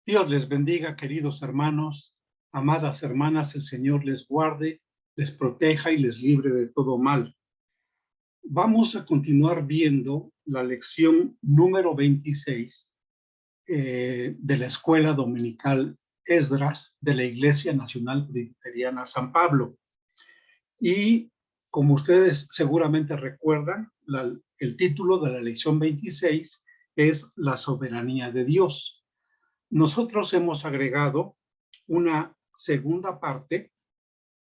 Dios les bendiga, queridos hermanos, amadas hermanas, el Señor les guarde, les proteja y les libre de todo mal. Vamos a continuar viendo la lección número 26 de la Escuela Dominical Esdras de la Iglesia Nacional Presbiteriana San Pablo. Y como ustedes seguramente recuerdan, el título de la lección 26 es La soberanía de Dios. Nosotros hemos agregado una segunda parte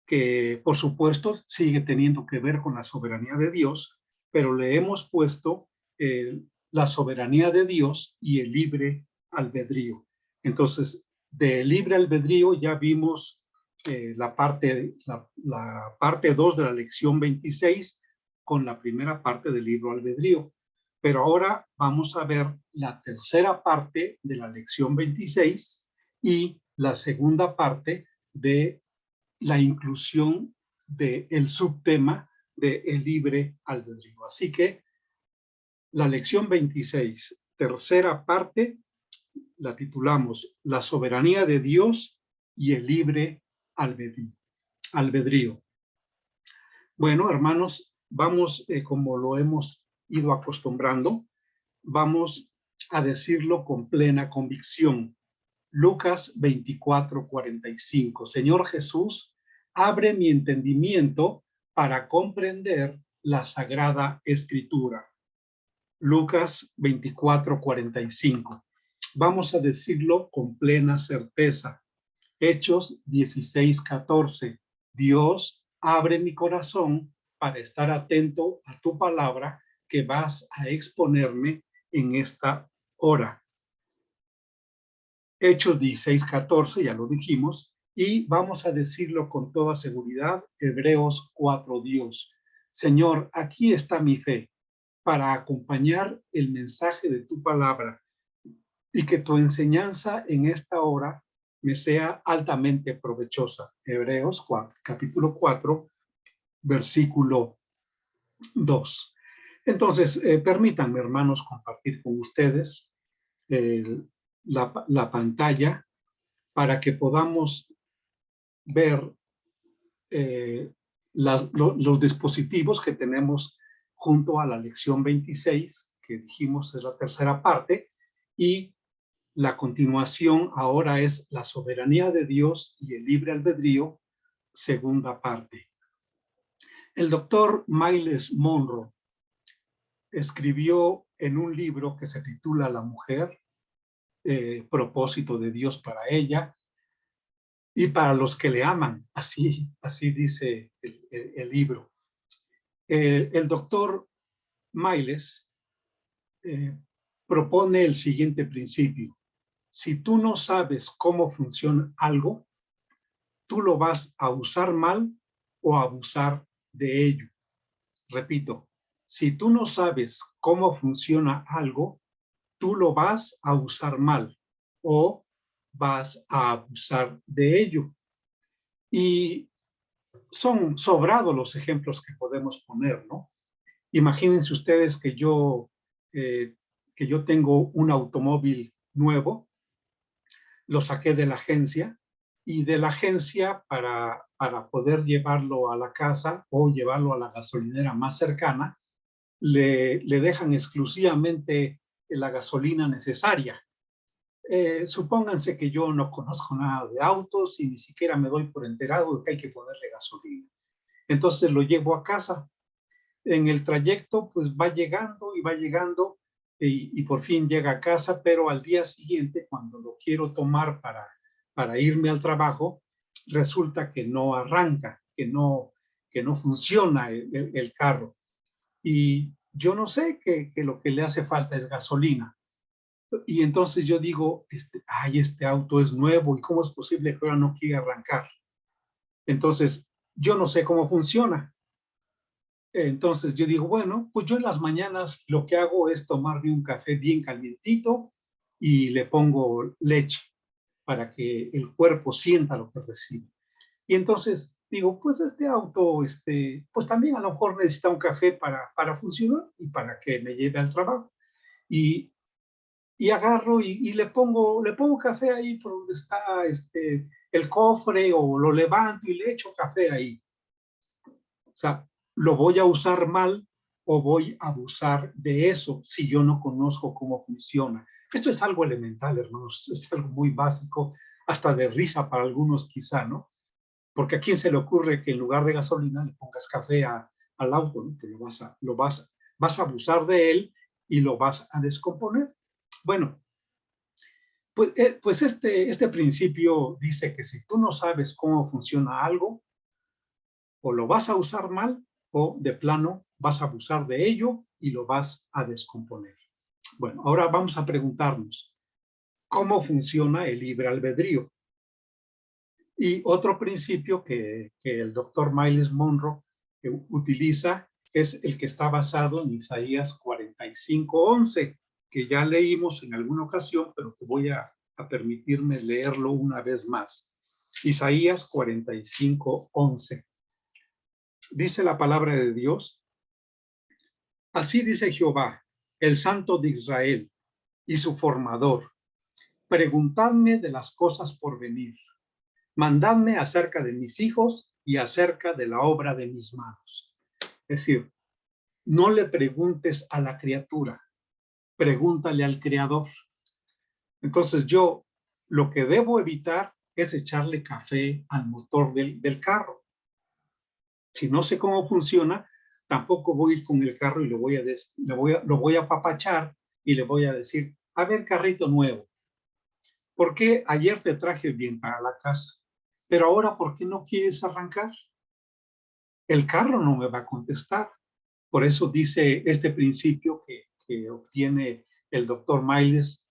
que, por supuesto, sigue teniendo que ver con la soberanía de Dios, pero le hemos puesto la soberanía de Dios y el libre albedrío. Entonces, de libre albedrío ya vimos la parte 2 de la lección 26 con la primera parte del libre albedrío. Pero ahora vamos a ver la tercera parte de la lección 26 y la segunda parte de la inclusión del subtema de el libre albedrío. Así que la lección 26, tercera parte, la titulamos La soberanía de Dios y el libre albedrío. Bueno, hermanos, vamos, como lo hemos ido acostumbrando, vamos a decirlo con plena convicción. Lucas 24:45. Señor Jesús, abre mi entendimiento para comprender la Sagrada Escritura. Lucas 24:45. Vamos a decirlo con plena certeza. Hechos 16:14. Dios, abre mi corazón para estar atento a tu palabra que vas a exponerme en esta hora. Hechos 16:14, ya lo dijimos, y vamos a decirlo con toda seguridad, Hebreos 4, Dios. Señor, aquí está mi fe para acompañar el mensaje de tu palabra y que tu enseñanza en esta hora me sea altamente provechosa. Hebreos 4, capítulo 4, versículo 2. Entonces, permítanme, hermanos, compartir con ustedes la pantalla para que podamos ver los dispositivos que tenemos junto a la lección 26, que dijimos es la tercera parte, y la continuación ahora es la soberanía de Dios y el libre albedrío, segunda parte. El doctor Myles Munroe escribió en un libro que se titula La mujer, propósito de Dios para ella, y para los que le aman, así dice el libro. El doctor Myles propone el siguiente principio. Si tú no sabes cómo funciona algo, tú lo vas a usar mal o a abusar de ello. Repito, si tú no sabes cómo funciona algo, tú lo vas a usar mal o vas a abusar de ello. Y son sobrados los ejemplos que podemos poner, ¿no? Imagínense ustedes que yo tengo un automóvil nuevo, lo saqué de la agencia y de la agencia para poder llevarlo a la casa o llevarlo a la gasolinera más cercana, le dejan exclusivamente la gasolina necesaria. Supónganse que yo no conozco nada de autos y ni siquiera me doy por enterado de que hay que ponerle gasolina. Entonces lo llevo a casa. En el trayecto, pues va llegando y por fin llega a casa, pero al día siguiente, cuando lo quiero tomar para irme al trabajo, resulta que no arranca, que no funciona el carro. Y yo no sé que lo que le hace falta es gasolina. Y entonces yo digo, este auto es nuevo y ¿cómo es posible que ahora no quiera arrancar? Entonces, yo no sé cómo funciona. Entonces yo digo, bueno, pues yo en las mañanas lo que hago es tomarme un café bien calientito y le pongo leche para que el cuerpo sienta lo que recibe. Y entonces digo, pues este auto, pues también a lo mejor necesita un café para funcionar y para que me lleve al trabajo. Y y agarro y le pongo café ahí por donde está el cofre, o lo levanto y le echo café ahí. O sea, ¿lo voy a usar mal o voy a abusar de eso si yo no conozco cómo funciona? Esto es algo elemental, hermanos, es algo muy básico, hasta de risa para algunos quizá, ¿no? Porque a quién se le ocurre que en lugar de gasolina le pongas café al auto, ¿no? Que vas a abusar de él y lo vas a descomponer. Bueno, pues este principio dice que si tú no sabes cómo funciona algo, o lo vas a usar mal, o de plano vas a abusar de ello y lo vas a descomponer. Bueno, ahora vamos a preguntarnos, ¿cómo funciona el libre albedrío? Y otro principio que el doctor Myles Monroe utiliza es el que está basado en Isaías 45:11, que ya leímos en alguna ocasión, pero que voy a permitirme leerlo una vez más. Isaías 45:11. Dice la palabra de Dios: así dice Jehová, el Santo de Israel y su formador: preguntadme de las cosas por venir, mandadme acerca de mis hijos y acerca de la obra de mis manos. Es decir, no le preguntes a la criatura, pregúntale al Creador. Entonces yo lo que debo evitar es echarle café al motor del carro. Si no sé cómo funciona, tampoco voy a ir con el carro y lo voy a apapachar y le voy a decir: a ver, carrito nuevo, ¿por qué ayer te traje bien para la casa, pero ahora por qué no quieres arrancar? El carro no me va a contestar. Por eso dice este principio que obtiene el doctor Myles,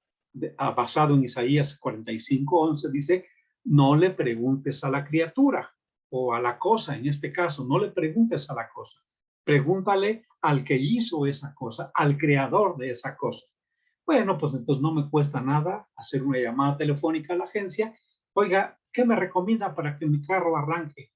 basado en Isaías 45:11, dice: no le preguntes a la criatura o a la cosa, en este caso, no le preguntes a la cosa. Pregúntale al que hizo esa cosa, al creador de esa cosa. Bueno, pues entonces no me cuesta nada hacer una llamada telefónica a la agencia. Oiga, ¿qué me recomienda para que mi carro arranque?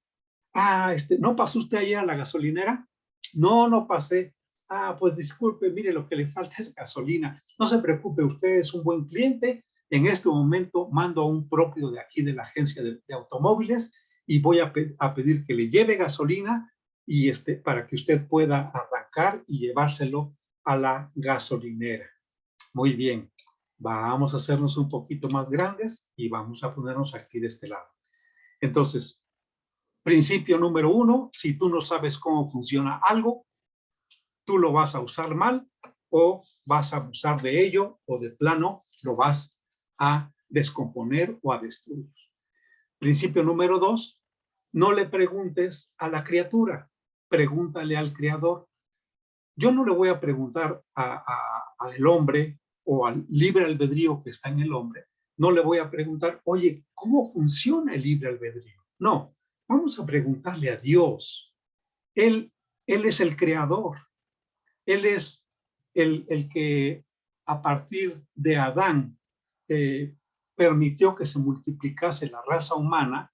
Ah, ¿no pasó usted ayer a la gasolinera? No, no pasé. Ah, pues disculpe, mire, lo que le falta es gasolina. No se preocupe, usted es un buen cliente. En este momento mando a un propio de aquí de la agencia de automóviles y voy a pedir que le lleve gasolina y para que usted pueda arrancar y llevárselo a la gasolinera. Muy bien, vamos a hacernos un poquito más grandes y vamos a ponernos aquí de este lado. Entonces, principio número 1, si tú no sabes cómo funciona algo, tú lo vas a usar mal o vas a abusar de ello o de plano lo vas a descomponer o a destruir. Principio número 2, no le preguntes a la criatura, pregúntale al creador. Yo no le voy a preguntar al hombre o al libre albedrío que está en el hombre, no le voy a preguntar: oye, ¿cómo funciona el libre albedrío? No, vamos a preguntarle a Dios. Él es el creador. Él es el que a partir de Adán permitió que se multiplicase la raza humana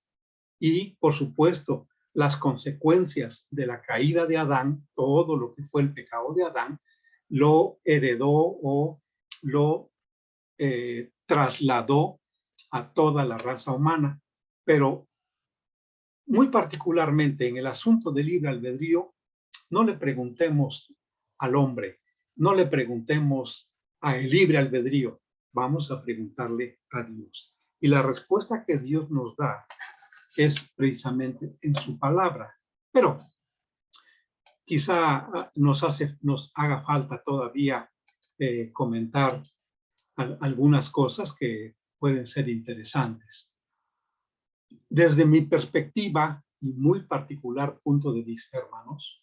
y, por supuesto, las consecuencias de la caída de Adán, todo lo que fue el pecado de Adán, lo heredó o lo trasladó a toda la raza humana. Pero muy particularmente en el asunto del libre albedrío, no le preguntemos al hombre, no le preguntemos al libre albedrío, vamos a preguntarle a Dios. Y la respuesta que Dios nos da es precisamente en su palabra. Pero quizá nos haga falta todavía comentar algunas cosas que pueden ser interesantes. Desde mi perspectiva y muy particular punto de vista, hermanos,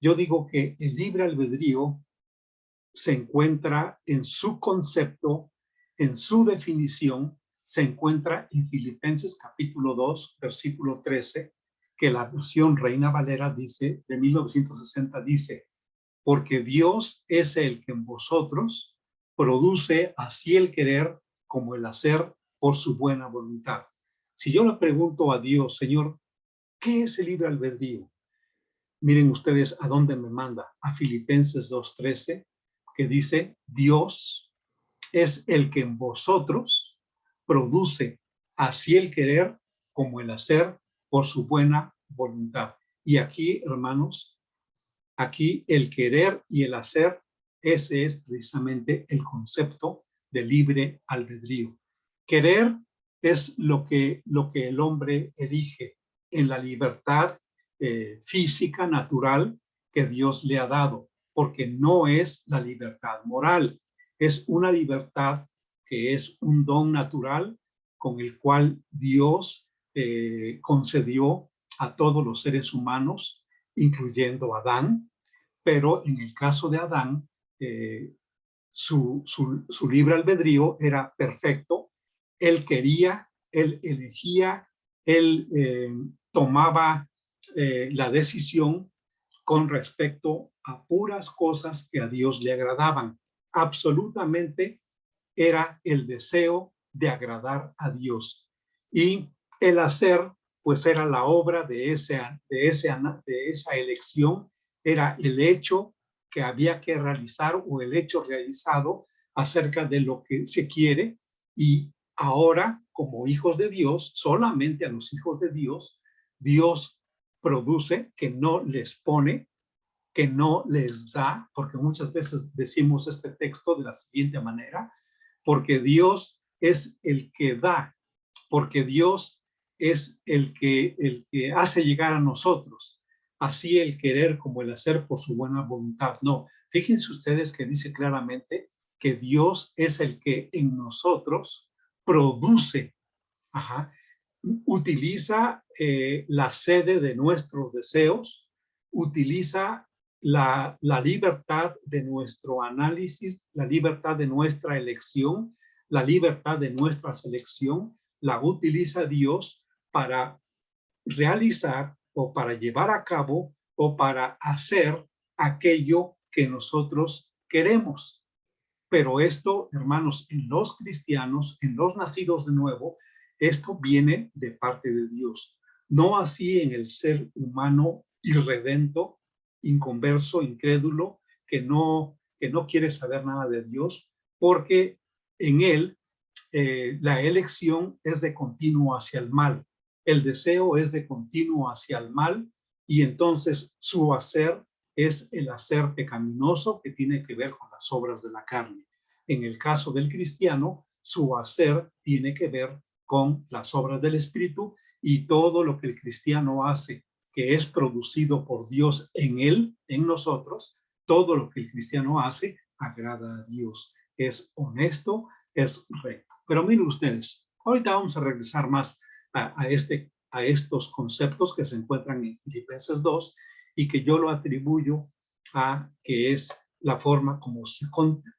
yo digo que el libre albedrío se encuentra en su concepto, en su definición, se encuentra en Filipenses capítulo 2, versículo 13, que la versión Reina Valera dice, de 1960, dice: porque Dios es el que en vosotros produce así el querer como el hacer por su buena voluntad. Si yo le pregunto a Dios: Señor, ¿qué es el libre albedrío? Miren ustedes a dónde me manda, a Filipenses 2:13, que dice: Dios es el que en vosotros produce así el querer como el hacer por su buena voluntad. Y aquí, hermanos, aquí el querer y el hacer, ese es precisamente el concepto de libre albedrío. Querer es lo que el hombre elige en la libertad física, natural, que Dios le ha dado, porque no es la libertad moral, es una libertad que es un don natural con el cual Dios concedió a todos los seres humanos, incluyendo a Adán, pero en el caso de Adán, su libre albedrío era perfecto. Él quería, él elegía, él tomaba la decisión con respecto a puras cosas que a Dios le agradaban. Absolutamente era el deseo de agradar a Dios. Y el hacer, pues era la obra de esa elección, era el hecho que había que realizar o el hecho realizado acerca de lo que se quiere. Y ahora, como hijos de Dios, solamente a los hijos de Dios, Dios produce, que no les pone, que no les da, porque muchas veces decimos este texto de la siguiente manera: porque Dios es el que da, porque Dios es el que hace llegar a nosotros, así el querer como el hacer por su buena voluntad. No, fíjense ustedes que dice claramente que Dios es el que en nosotros produce, ajá, utiliza la sede de nuestros deseos, utiliza la libertad de nuestro análisis, la libertad de nuestra elección, la libertad de nuestra selección, la utiliza Dios para realizar o para llevar a cabo o para hacer aquello que nosotros queremos. Pero esto, hermanos, en los cristianos, en los nacidos de nuevo, esto viene de parte de Dios. No así en el ser humano irredento, inconverso, incrédulo, que no quiere saber nada de Dios, porque en él la elección es de continuo hacia el mal. El deseo es de continuo hacia el mal y entonces su hacer es el hacer pecaminoso que tiene que ver con las obras de la carne. En el caso del cristiano, su hacer tiene que ver con las obras del Espíritu y todo lo que el cristiano hace, que es producido por Dios en él, en nosotros, todo lo que el cristiano hace agrada a Dios. Es honesto, es recto. Pero miren ustedes, ahorita vamos a regresar más a estos conceptos que se encuentran en Filipenses 2 y que yo lo atribuyo a que es la forma como se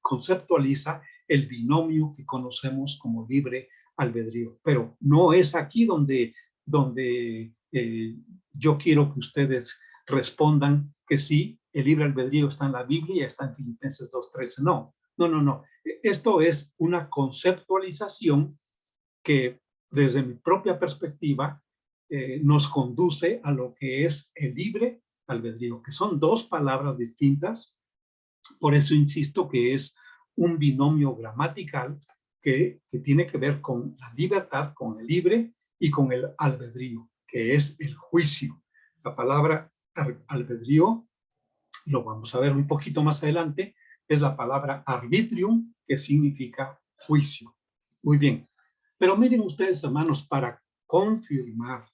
conceptualiza el binomio que conocemos como libre albedrío. Pero no es aquí donde yo quiero que ustedes respondan que sí, el libre albedrío está en la Biblia, está en Filipenses 2:13. No, no, no, no. Esto es una conceptualización que desde mi propia perspectiva nos conduce a lo que es el libre albedrío, que son dos palabras distintas. Por eso insisto que es un binomio gramatical que tiene que ver con la libertad, con el libre y con el albedrío, que es el juicio. La palabra albedrío, lo vamos a ver un poquito más adelante, es la palabra arbitrium, que significa juicio. Muy bien. Pero miren ustedes, hermanos, para confirmar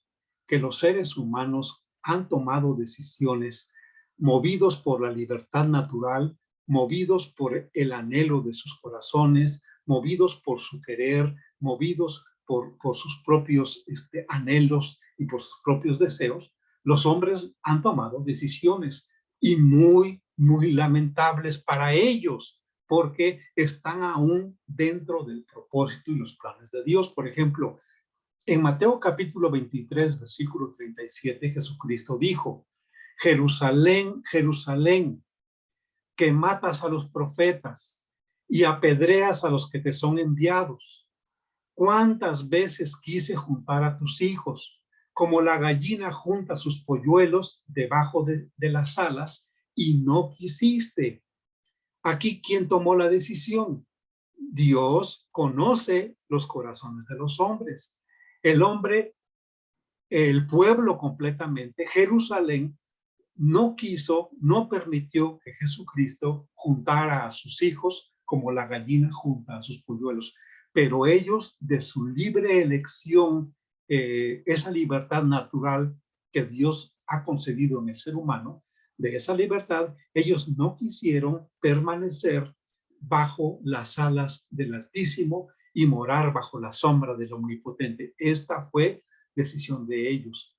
que los seres humanos han tomado decisiones movidos por la libertad natural, movidos por el anhelo de sus corazones, movidos por su querer, movidos por sus propios anhelos y por sus propios deseos, los hombres han tomado decisiones y muy, muy lamentables para ellos, porque están aún dentro del propósito y los planes de Dios. Por ejemplo, en Mateo capítulo 23, versículo 37, Jesucristo dijo: Jerusalén, Jerusalén, que matas a los profetas y apedreas a los que te son enviados. ¿Cuántas veces quise juntar a tus hijos, como la gallina junta sus polluelos debajo de las alas, y no quisiste? Aquí, ¿quién tomó la decisión? Dios conoce los corazones de los hombres. El hombre, el pueblo completamente, Jerusalén, no quiso, no permitió que Jesucristo juntara a sus hijos como la gallina junta a sus polluelos. Pero ellos, de su libre elección, esa libertad natural que Dios ha concedido en el ser humano, de esa libertad, ellos no quisieron permanecer bajo las alas del Altísimo y morar bajo la sombra del Omnipotente. Esta fue decisión de ellos.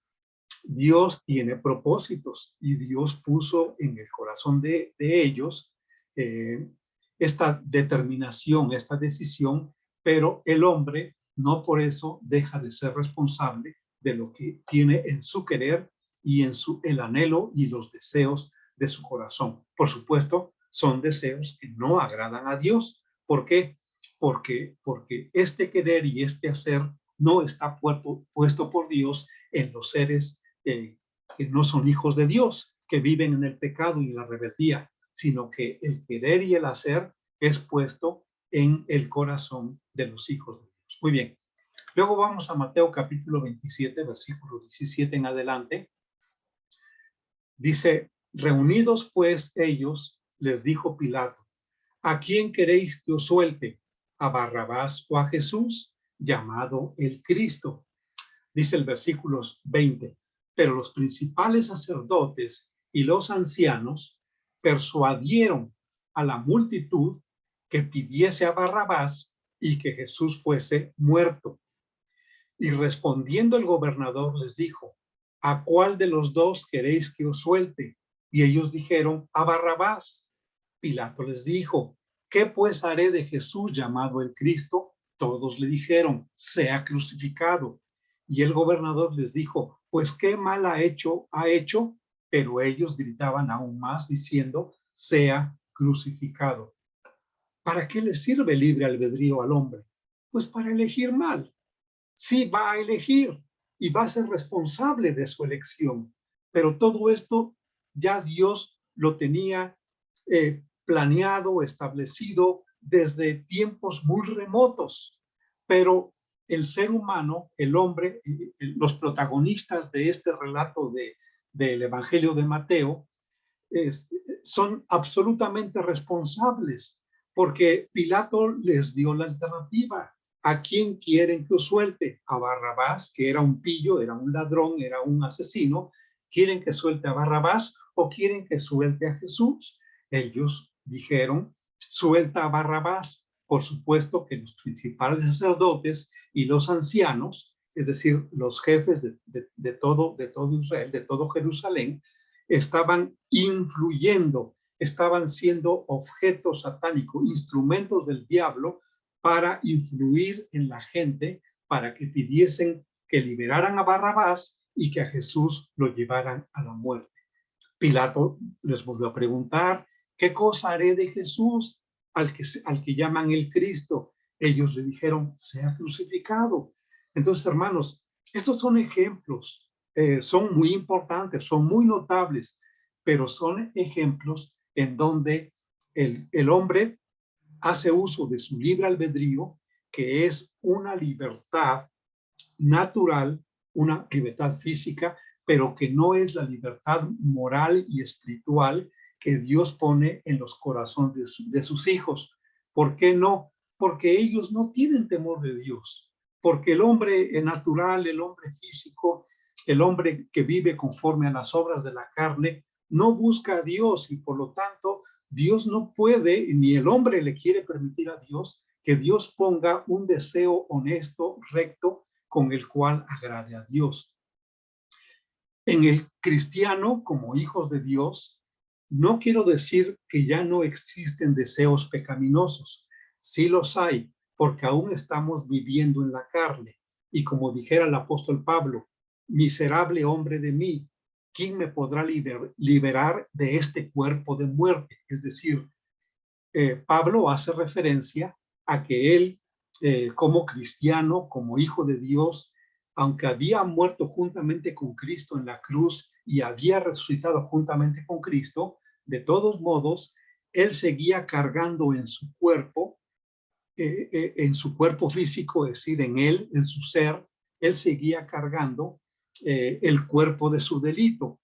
Dios tiene propósitos y Dios puso en el corazón de ellos esta determinación, esta decisión, pero el hombre no por eso deja de ser responsable de lo que tiene en su querer y en el anhelo y los deseos de su corazón. Por supuesto, son deseos que no agradan a Dios. ¿Por qué? Porque este querer y este hacer no está puesto por Dios en los seres que no son hijos de Dios, que viven en el pecado y la rebeldía, sino que el querer y el hacer es puesto en el corazón de los hijos de Dios. Muy bien. Luego vamos a Mateo capítulo 27, versículo 17 en adelante. Dice, reunidos pues ellos, les dijo Pilato, ¿a quién queréis que os suelte? ¿A Barrabás o a Jesús, llamado el Cristo? Dice el versículo 20, pero los principales sacerdotes y los ancianos persuadieron a la multitud que pidiese a Barrabás y que Jesús fuese muerto. Y respondiendo el gobernador les dijo, ¿a cuál de los dos queréis que os suelte? Y ellos dijeron, a Barrabás. Pilato les dijo, ¿qué pues haré de Jesús llamado el Cristo? Todos le dijeron, sea crucificado. Y el gobernador les dijo, pues qué mal ha hecho. Pero ellos gritaban aún más diciendo, sea crucificado. ¿Para qué le sirve libre albedrío al hombre? Pues para elegir mal. Sí va a elegir y va a ser responsable de su elección. Pero todo esto ya Dios lo tenía planeado, establecido desde tiempos muy remotos. Pero el ser humano, el hombre, los protagonistas de este relato del Evangelio de Mateo, son absolutamente responsables porque Pilato les dio la alternativa. ¿A quién quieren que os suelte? A Barrabás, que era un pillo, era un ladrón, era un asesino. ¿Quieren que suelte a Barrabás o quieren que suelte a Jesús? Ellos dijeron, suelta a Barrabás. Por supuesto que los principales sacerdotes y los ancianos, es decir, los jefes de todo Israel, de todo Jerusalén, estaban influyendo, estaban siendo objetos satánicos, instrumentos del diablo para influir en la gente, para que pidiesen que liberaran a Barrabás y que a Jesús lo llevaran a la muerte. Pilato les volvió a preguntar, ¿qué cosa haré de Jesús al que llaman el Cristo? Ellos le dijeron, sea crucificado. Entonces, hermanos, estos son ejemplos, son muy importantes, son muy notables, pero son ejemplos en donde el hombre hace uso de su libre albedrío, que es una libertad natural, una libertad física, pero que no es la libertad moral y espiritual que Dios pone en los corazones de sus hijos. ¿Por qué no? Porque ellos no tienen temor de Dios, porque el hombre natural, el hombre físico, el hombre que vive conforme a las obras de la carne, no busca a Dios y por lo tanto Dios no puede, ni el hombre le quiere permitir a Dios que Dios ponga un deseo honesto, recto, con el cual agrade a Dios. En el cristiano, como hijos de Dios, no quiero decir que ya no existen deseos pecaminosos. Sí los hay, porque aún estamos viviendo en la carne. Y como dijera el apóstol Pablo, miserable hombre de mí, ¿quién me podrá liberar de este cuerpo de muerte? Es decir, Pablo hace referencia a que él, como cristiano, como hijo de Dios, aunque había muerto juntamente con Cristo en la cruz y había resucitado juntamente con Cristo, de todos modos, él seguía cargando en su cuerpo en su cuerpo físico, es decir, en él, en su ser, él seguía cargando el cuerpo de su delito.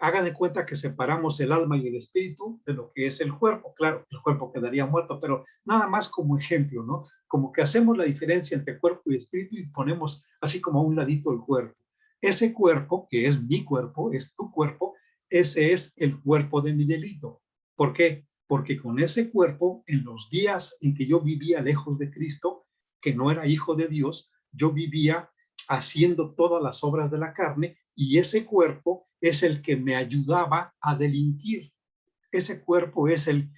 Hagan de cuenta que separamos el alma y el espíritu de lo que es el cuerpo. Claro, el cuerpo quedaría muerto, pero nada más como ejemplo, ¿no? Como que hacemos la diferencia entre cuerpo y espíritu y ponemos así como a un ladito el cuerpo. Ese cuerpo, que es mi cuerpo, es tu cuerpo, ese es el cuerpo de mi delito. ¿Por qué? Porque con ese cuerpo, en los días en que yo vivía lejos de Cristo, que no era hijo de Dios, yo vivía haciendo todas las obras de la carne, y ese cuerpo es el que me ayudaba a delinquir. Ese cuerpo es el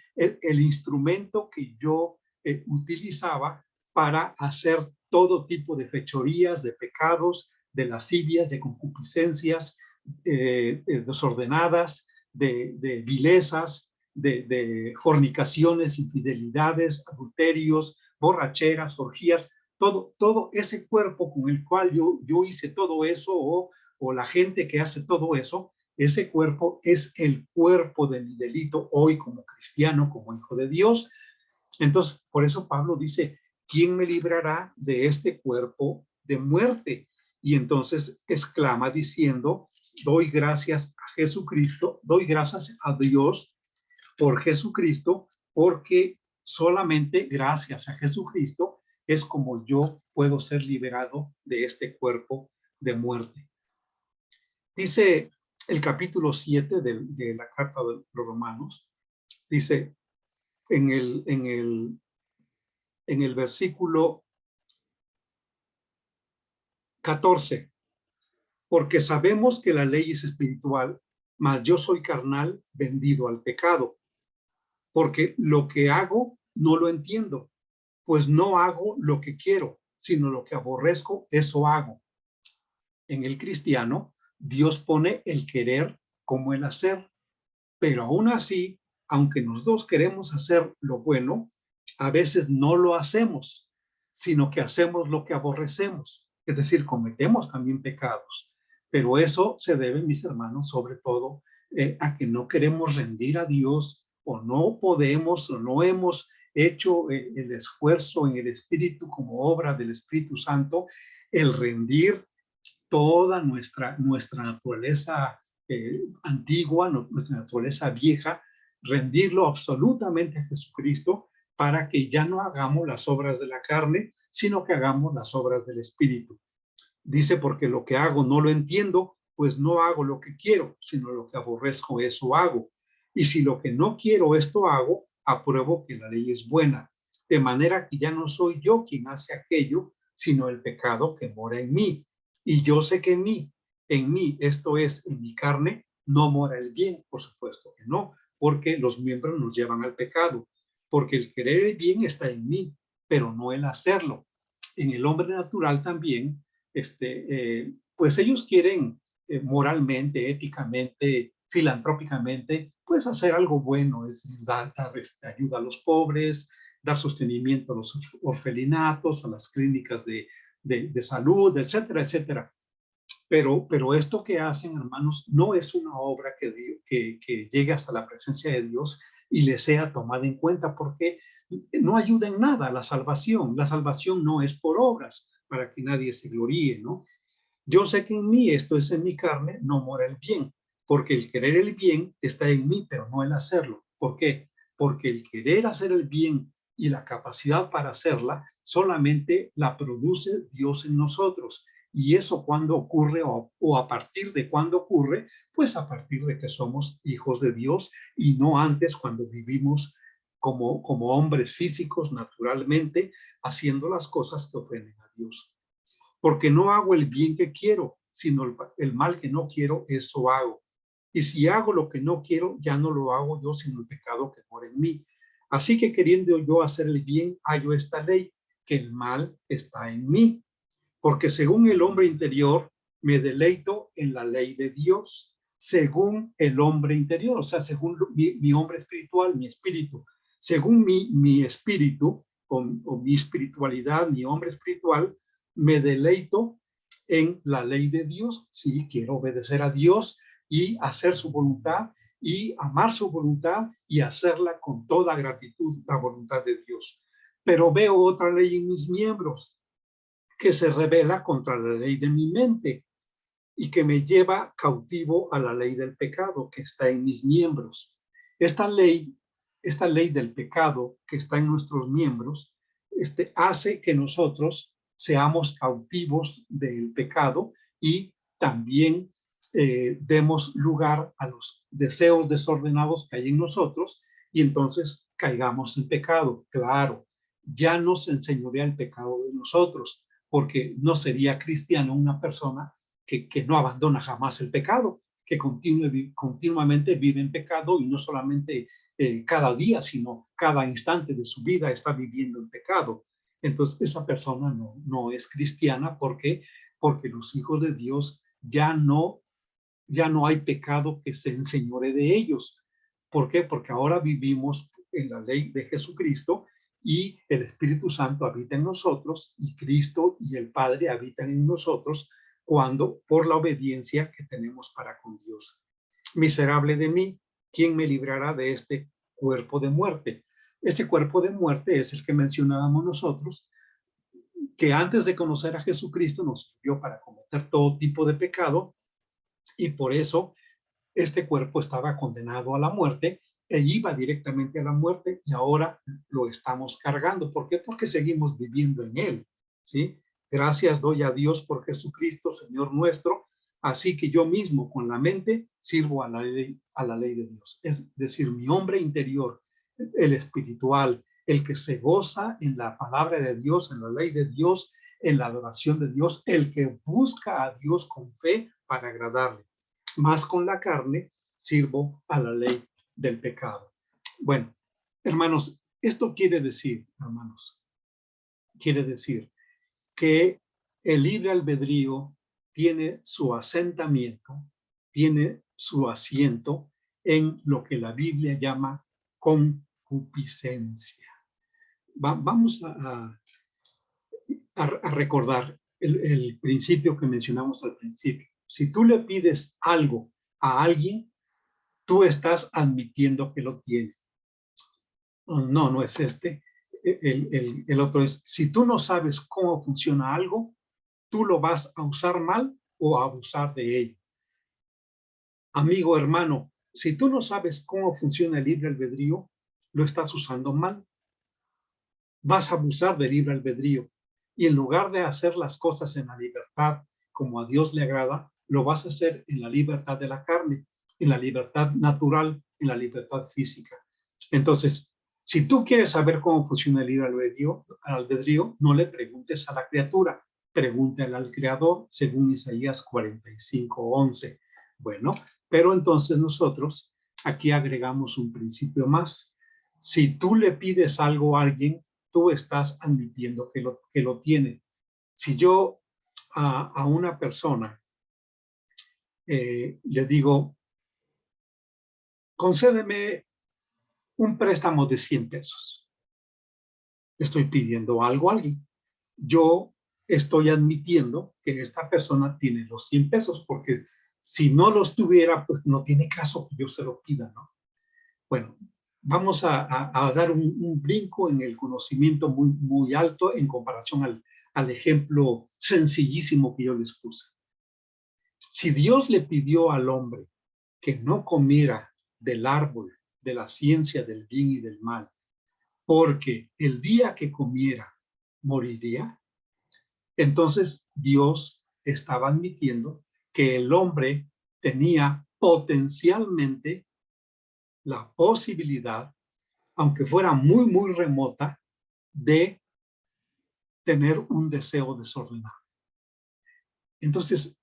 instrumento que yo utilizaba para hacer todo tipo de fechorías, de pecados, de lascivias, de concupiscencias desordenadas, de vilezas, de fornicaciones, infidelidades, adulterios, borracheras, orgías, todo ese cuerpo con el cual yo hice todo eso, o la gente que hace todo eso, ese cuerpo es el cuerpo del delito hoy como cristiano, como hijo de Dios. Entonces, por eso Pablo dice, ¿quién me librará de este cuerpo de muerte? Y entonces exclama diciendo, doy gracias a Jesucristo, doy gracias a Dios por Jesucristo, porque solamente gracias a Jesucristo es como yo puedo ser liberado de este cuerpo de muerte. Dice el capítulo 7 de la carta de los Romanos, dice en el versículo 14, porque sabemos que la ley es espiritual, mas yo soy carnal, vendido al pecado, porque lo que hago no lo entiendo, pues no hago lo que quiero, sino lo que aborrezco, eso hago. En el cristiano, Dios pone el querer como el hacer, pero aún así, aunque los dos queremos hacer lo bueno, a veces no lo hacemos, sino que hacemos lo que aborrecemos, es decir, cometemos también pecados. Pero eso se debe, mis hermanos, sobre todo a que no queremos rendir a Dios, o no podemos, o no hemos hecho el esfuerzo en el Espíritu como obra del Espíritu Santo, el rendir toda nuestra naturaleza antigua, nuestra naturaleza vieja, rendirlo absolutamente a Jesucristo para que ya no hagamos las obras de la carne, sino que hagamos las obras del Espíritu. Dice, porque lo que hago no lo entiendo, pues no hago lo que quiero, sino lo que aborrezco, eso hago. Y si lo que no quiero, esto hago, apruebo que la ley es buena. De manera que ya no soy yo quien hace aquello, sino el pecado que mora en mí. Y yo sé que en mí, esto es, en mi carne, no mora el bien, por supuesto que no, porque los miembros nos llevan al pecado, porque el querer el bien está en mí, pero no el hacerlo. En el hombre natural también, pues ellos quieren moralmente, éticamente, filantrópicamente, pues hacer algo bueno, es decir, dar ayuda a los pobres, dar sostenimiento a los orfelinatos, a las clínicas de salud, etcétera, etcétera. Pero esto que hacen, hermanos, no es una obra que llegue hasta la presencia de Dios y le sea tomada en cuenta, porque no ayuda en nada a la salvación. La salvación no es por obras, para que nadie se gloríe, ¿no? Yo sé que en mí, esto es en mi carne, no mora el bien, porque el querer el bien está en mí, pero no el hacerlo. ¿Por qué? Porque el querer hacer el bien y la capacidad para hacerla solamente la produce Dios en nosotros. Y eso cuando ocurre o a partir de cuándo ocurre, pues a partir de que somos hijos de Dios y no antes cuando vivimos como hombres físicos naturalmente haciendo las cosas que ofenden a Dios. Porque no hago el bien que quiero, sino el mal que no quiero, eso hago. Y si hago lo que no quiero, ya no lo hago yo, sino el pecado que mora en mí. Así que queriendo yo hacer el bien, hallo esta ley, que el mal está en mí. Porque según el hombre interior, me deleito en la ley de Dios, según el hombre interior, o sea, según mi hombre espiritual, mi espíritu. Según mi espíritu, o mi espiritualidad, mi hombre espiritual, me deleito en la ley de Dios. Sí, quiero obedecer a Dios y hacer su voluntad y amar su voluntad y hacerla con toda gratitud, la voluntad de Dios. pero veo otra ley en mis miembros que se rebela contra la ley de mi mente y que me lleva cautivo a la ley del pecado que está en mis miembros. Esta ley del pecado que está en nuestros miembros, hace que nosotros seamos cautivos del pecado y también demos lugar a los deseos desordenados que hay en nosotros y entonces caigamos en pecado. Claro, ya nos enseñorea el pecado de nosotros, porque no sería cristiano una persona que no abandona jamás el pecado, que continuamente vive en pecado y no solamente cada día, sino cada instante de su vida está viviendo en pecado. Entonces, esa persona no es cristiana porque los hijos de Dios ya no hay pecado que se enseñore de ellos. ¿Por qué? Porque ahora vivimos en la ley de Jesucristo y el Espíritu Santo habita en nosotros y Cristo y el Padre habitan en nosotros por la obediencia que tenemos para con Dios. Miserable de mí, ¿quién me librará de este cuerpo de muerte? Este cuerpo de muerte es el que mencionábamos nosotros, que antes de conocer a Jesucristo nos sirvió para cometer todo tipo de pecado y por eso este cuerpo estaba condenado a la muerte e iba directamente a la muerte y ahora lo estamos cargando. ¿Por qué? Porque seguimos viviendo en él, ¿sí? Gracias doy a Dios por Jesucristo, Señor nuestro, así que yo mismo con la mente sirvo a la ley de Dios. Es decir, mi hombre interior, el espiritual, el que se goza en la palabra de Dios, en la ley de Dios, en la adoración de Dios, el que busca a Dios con fe para agradarle. Más con la carne sirvo a la ley del pecado. Bueno, hermanos, esto quiere decir que el libre albedrío tiene su asentamiento, tiene su asiento en lo que la Biblia llama concupiscencia. Vamos a recordar el principio que mencionamos al principio. Si tú le pides algo a alguien, tú estás admitiendo que lo tiene. No es este. El otro es, si tú no sabes cómo funciona algo, tú lo vas a usar mal o a abusar de ello. Amigo, hermano, si tú no sabes cómo funciona el libre albedrío, lo estás usando mal. Vas a abusar del libre albedrío y en lugar de hacer las cosas en la libertad como a Dios le agrada, lo vas a hacer en la libertad de la carne, en la libertad natural, en la libertad física. Entonces, si tú quieres saber cómo funciona el libre albedrío, no le preguntes a la criatura, pregúntale al Creador, según Isaías 45:11. Bueno, pero entonces nosotros aquí agregamos un principio más. Si tú le pides algo a alguien, tú estás admitiendo que lo tiene. Si yo a una persona le digo, concédeme un préstamo de 100 pesos. Estoy pidiendo algo a alguien. Yo estoy admitiendo que esta persona tiene los 100 pesos, porque si no los tuviera, pues no tiene caso que yo se lo pida, ¿no? Bueno, vamos a dar un brinco en el conocimiento muy alto en comparación al ejemplo sencillísimo que yo les puse. Si Dios le pidió al hombre que no comiera del árbol de la ciencia del bien y del mal, porque el día que comiera moriría, entonces Dios estaba admitiendo que el hombre tenía potencialmente la posibilidad, aunque fuera muy remota, de tener un deseo desordenado. Entonces,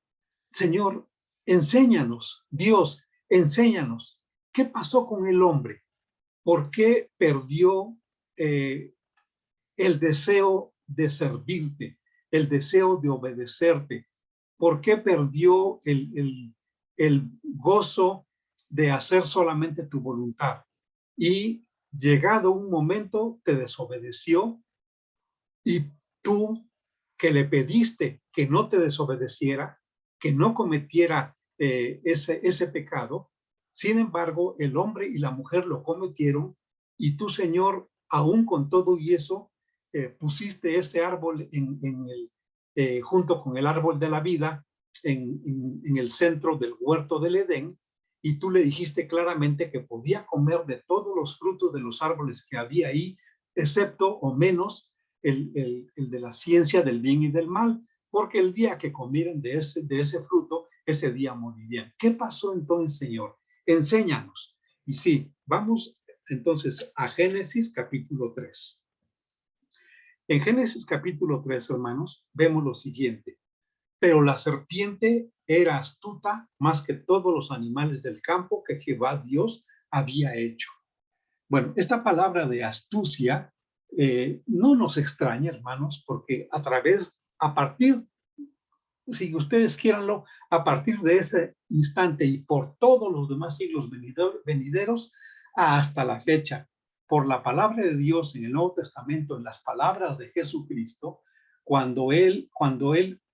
Señor, enséñanos, Dios, enséñanos, ¿qué pasó con el hombre? ¿Por qué perdió el deseo de servirte, el deseo de obedecerte? ¿Por qué perdió el gozo de hacer solamente tu voluntad? Y llegado un momento te desobedeció y tú que le pediste que no te desobedeciera, que no cometiera ese pecado, sin embargo, el hombre y la mujer lo cometieron y tú, Señor, aún con todo y eso, pusiste ese árbol junto con el árbol de la vida en el centro del huerto del Edén, y tú le dijiste claramente que podía comer de todos los frutos de los árboles que había ahí, excepto o menos el de la ciencia del bien y del mal, porque el día que comieran de ese fruto, ese día morirían. ¿Qué pasó entonces, Señor? Enséñanos. Y sí, vamos entonces a Génesis capítulo 3. En Génesis capítulo 3, hermanos, vemos lo siguiente. Pero la serpiente era astuta más que todos los animales del campo que Jehová Dios había hecho. Bueno, esta palabra de astucia no nos extraña, hermanos, porque a partir, si ustedes quieranlo, a partir de ese instante y por todos los demás siglos venideros hasta la fecha, por la palabra de Dios en el Nuevo Testamento, en las palabras de Jesucristo, cuando él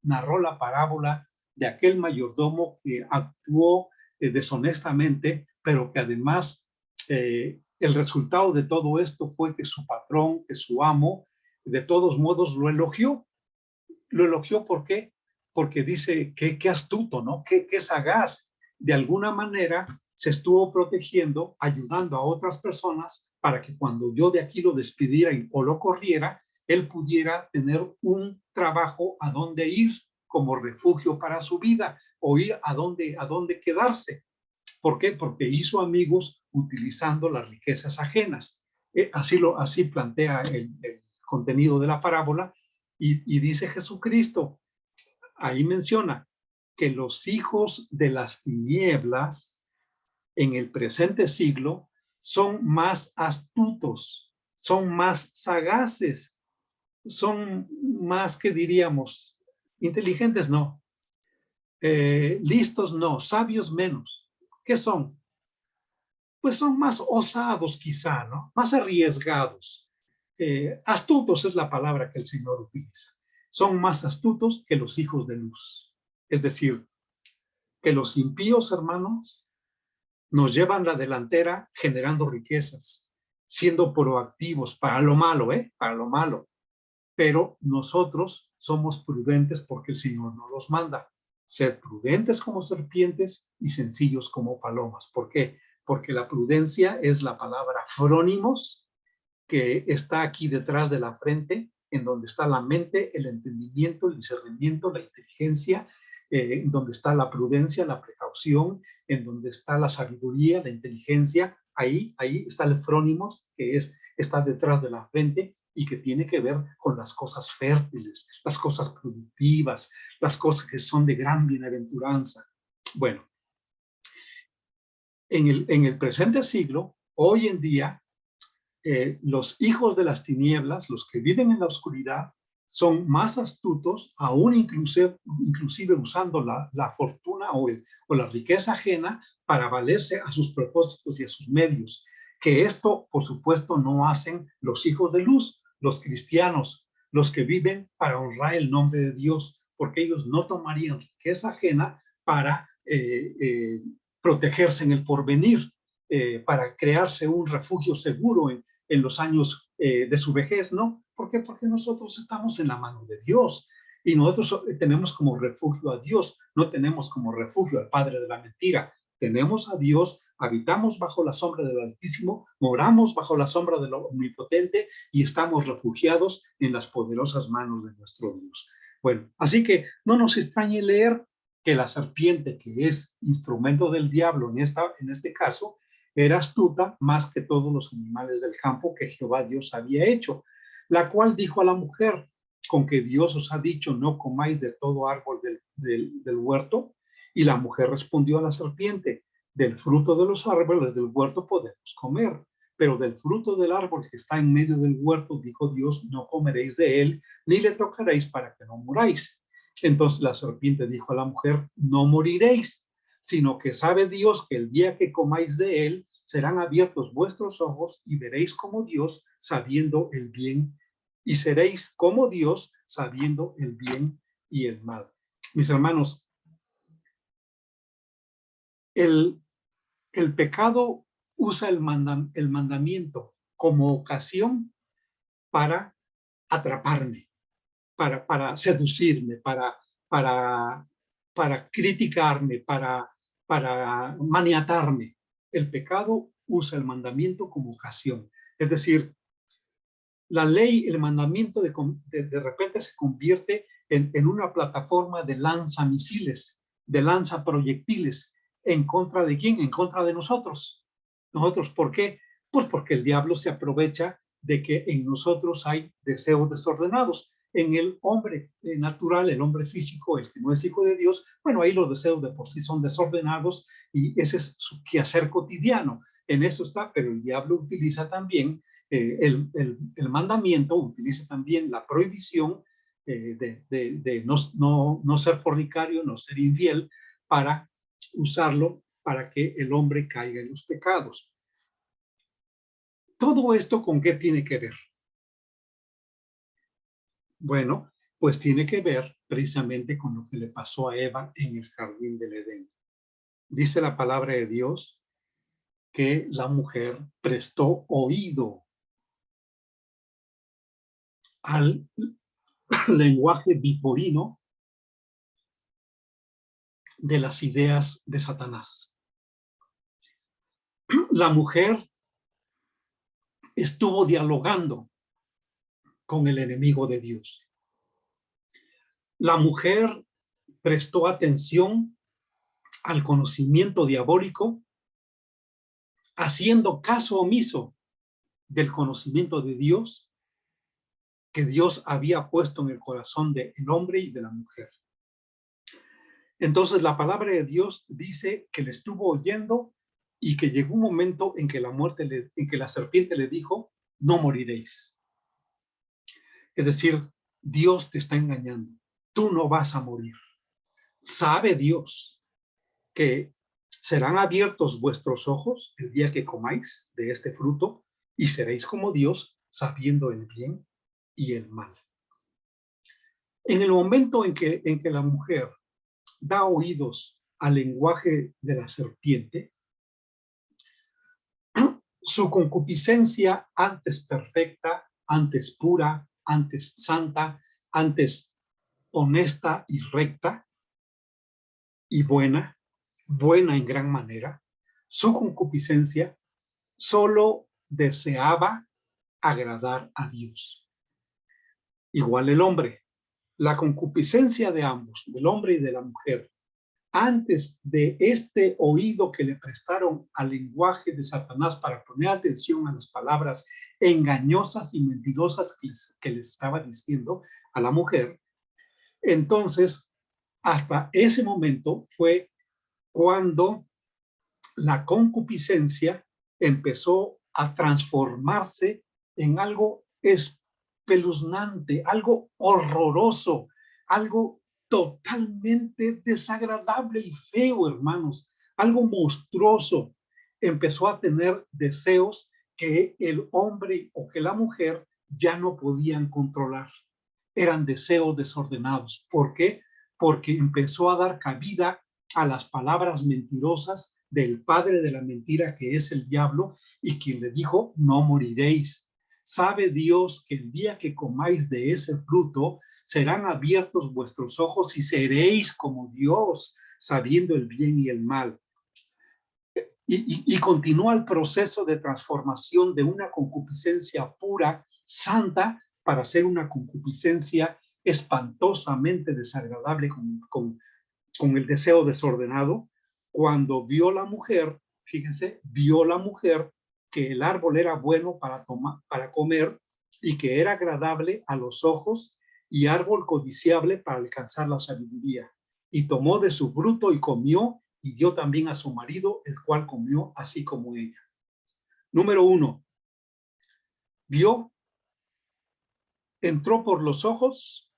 narró la parábola de aquel mayordomo que actuó deshonestamente, pero que además el resultado de todo esto fue que su patrón, que su amo, de todos modos lo elogió. Lo elogió, ¿por qué? Porque dice que qué astuto, ¿no? Qué sagaz. De alguna manera se estuvo protegiendo, ayudando a otras personas para que cuando yo de aquí lo despidiera o lo corriera, él pudiera tener un trabajo a donde ir como refugio para su vida o ir a dónde quedarse. ¿Por qué? Porque hizo amigos utilizando las riquezas ajenas. Así plantea el contenido de la parábola y dice Jesucristo, ahí menciona que los hijos de las tinieblas en el presente siglo son más astutos, son más sagaces, son más, que diríamos, inteligentes no, listos no, sabios menos. ¿Qué son? Pues son más osados quizá, ¿no? Más arriesgados. Astutos es la palabra que el Señor utiliza. Son más astutos que los hijos de luz. Es decir, que los impíos, hermanos, nos llevan la delantera generando riquezas, siendo proactivos para lo malo, para lo malo. Pero nosotros somos prudentes porque el Señor nos los manda. Ser prudentes como serpientes y sencillos como palomas. ¿Por qué? Porque la prudencia es la palabra frónimos, que está aquí detrás de la frente, en donde está la mente, el entendimiento, el discernimiento, la inteligencia, en donde está la prudencia, la precaución, en donde está la sabiduría, la inteligencia. Ahí está el frónimos, que está detrás de la frente y que tiene que ver con las cosas fértiles, las cosas productivas, las cosas que son de gran bienaventuranza. Bueno, en el presente siglo, hoy en día, los hijos de las tinieblas, los que viven en la oscuridad, son más astutos, aún inclusive usando la fortuna o la riqueza ajena para valerse a sus propósitos y a sus medios. Que esto, por supuesto, no hacen los hijos de luz, los cristianos, los que viven para honrar el nombre de Dios, porque ellos no tomarían riqueza ajena para protegerse en el porvenir, para crearse un refugio seguro en los años de su vejez, ¿no? ¿Por qué? Porque nosotros estamos en la mano de Dios y nosotros tenemos como refugio a Dios, no tenemos como refugio al padre de la mentira. Tenemos a Dios, habitamos bajo la sombra del Altísimo, moramos bajo la sombra del Omnipotente y estamos refugiados en las poderosas manos de nuestro Dios. Bueno, así que no nos extrañe leer que la serpiente, que es instrumento del diablo en este caso, era astuta más que todos los animales del campo que Jehová Dios había hecho, la cual dijo a la mujer, con que Dios os ha dicho, no comáis de todo árbol del huerto. Y la mujer respondió a la serpiente, del fruto de los árboles del huerto podemos comer, pero del fruto del árbol que está en medio del huerto, dijo Dios, no comeréis de él, ni le tocaréis para que no muráis. Entonces la serpiente dijo a la mujer, no moriréis, sino que sabe Dios que el día que comáis de él, serán abiertos vuestros ojos y veréis como Dios, sabiendo el bien, y seréis como Dios, sabiendo el bien y el mal. Mis hermanos, el pecado usa el mandamiento como ocasión para atraparme, para seducirme, para criticarme, para maniatarme. El pecado usa el mandamiento como ocasión. Es decir, la ley, el mandamiento de repente se convierte en una plataforma de lanzamisiles, de lanzaproyectiles. ¿En contra de quién? En contra de nosotros. ¿Nosotros por qué? Pues porque el diablo se aprovecha de que en nosotros hay deseos desordenados. En el hombre natural, el hombre físico, el que no es hijo de Dios, bueno, ahí los deseos de por sí son desordenados y ese es su quehacer cotidiano. En eso está, pero el diablo utiliza también el mandamiento, utiliza también la prohibición de no ser fornicario, no ser infiel, para usarlo para que el hombre caiga en los pecados. ¿Todo esto con qué tiene que ver? Bueno, pues tiene que ver precisamente con lo que le pasó a Eva en el jardín del Edén. Dice la palabra de Dios que la mujer prestó oído al lenguaje viporino de las ideas de Satanás. La mujer estuvo dialogando con el enemigo de Dios. La mujer prestó atención al conocimiento diabólico, haciendo caso omiso del conocimiento de Dios que Dios había puesto en el corazón del hombre y de la mujer. Entonces la palabra de Dios dice que le estuvo oyendo y que llegó un momento en que la serpiente le dijo, no moriréis. Es decir, Dios te está engañando. Tú no vas a morir. ¿Sabe Dios que serán abiertos vuestros ojos el día que comáis de este fruto y seréis como Dios, sabiendo el bien y el mal? En el momento en que la mujer da oídos al lenguaje de la serpiente, su concupiscencia, antes perfecta, antes pura, antes santa, antes honesta y recta y buena en gran manera, su concupiscencia solo deseaba agradar a Dios. Igual el hombre, la concupiscencia de ambos, del hombre y de la mujer, antes de este oído que le prestaron al lenguaje de Satanás para poner atención a las palabras engañosas y mentirosas que les estaba diciendo a la mujer, entonces hasta ese momento fue cuando la concupiscencia empezó a transformarse en algo espeluznante, algo horroroso, algo totalmente desagradable y feo, hermanos, algo monstruoso. Empezó a tener deseos que el hombre o que la mujer ya no podían controlar. Eran deseos desordenados. ¿Por qué? Porque empezó a dar cabida a las palabras mentirosas del padre de la mentira, que es el diablo, y quien le dijo, no moriréis. Sabe Dios que el día que comáis de ese fruto, serán abiertos vuestros ojos y seréis como Dios, sabiendo el bien y el mal. Y continúa el proceso de transformación de una concupiscencia pura, santa, para ser una concupiscencia espantosamente desagradable con el deseo desordenado. Cuando vio la mujer, fíjense, vio la mujer que el árbol era bueno para comer y que era agradable a los ojos y árbol codiciable para alcanzar la sabiduría. Y tomó de su fruto y comió y dio también a su marido, el cual comió así como ella. Número 1. Vio, entró por los ojos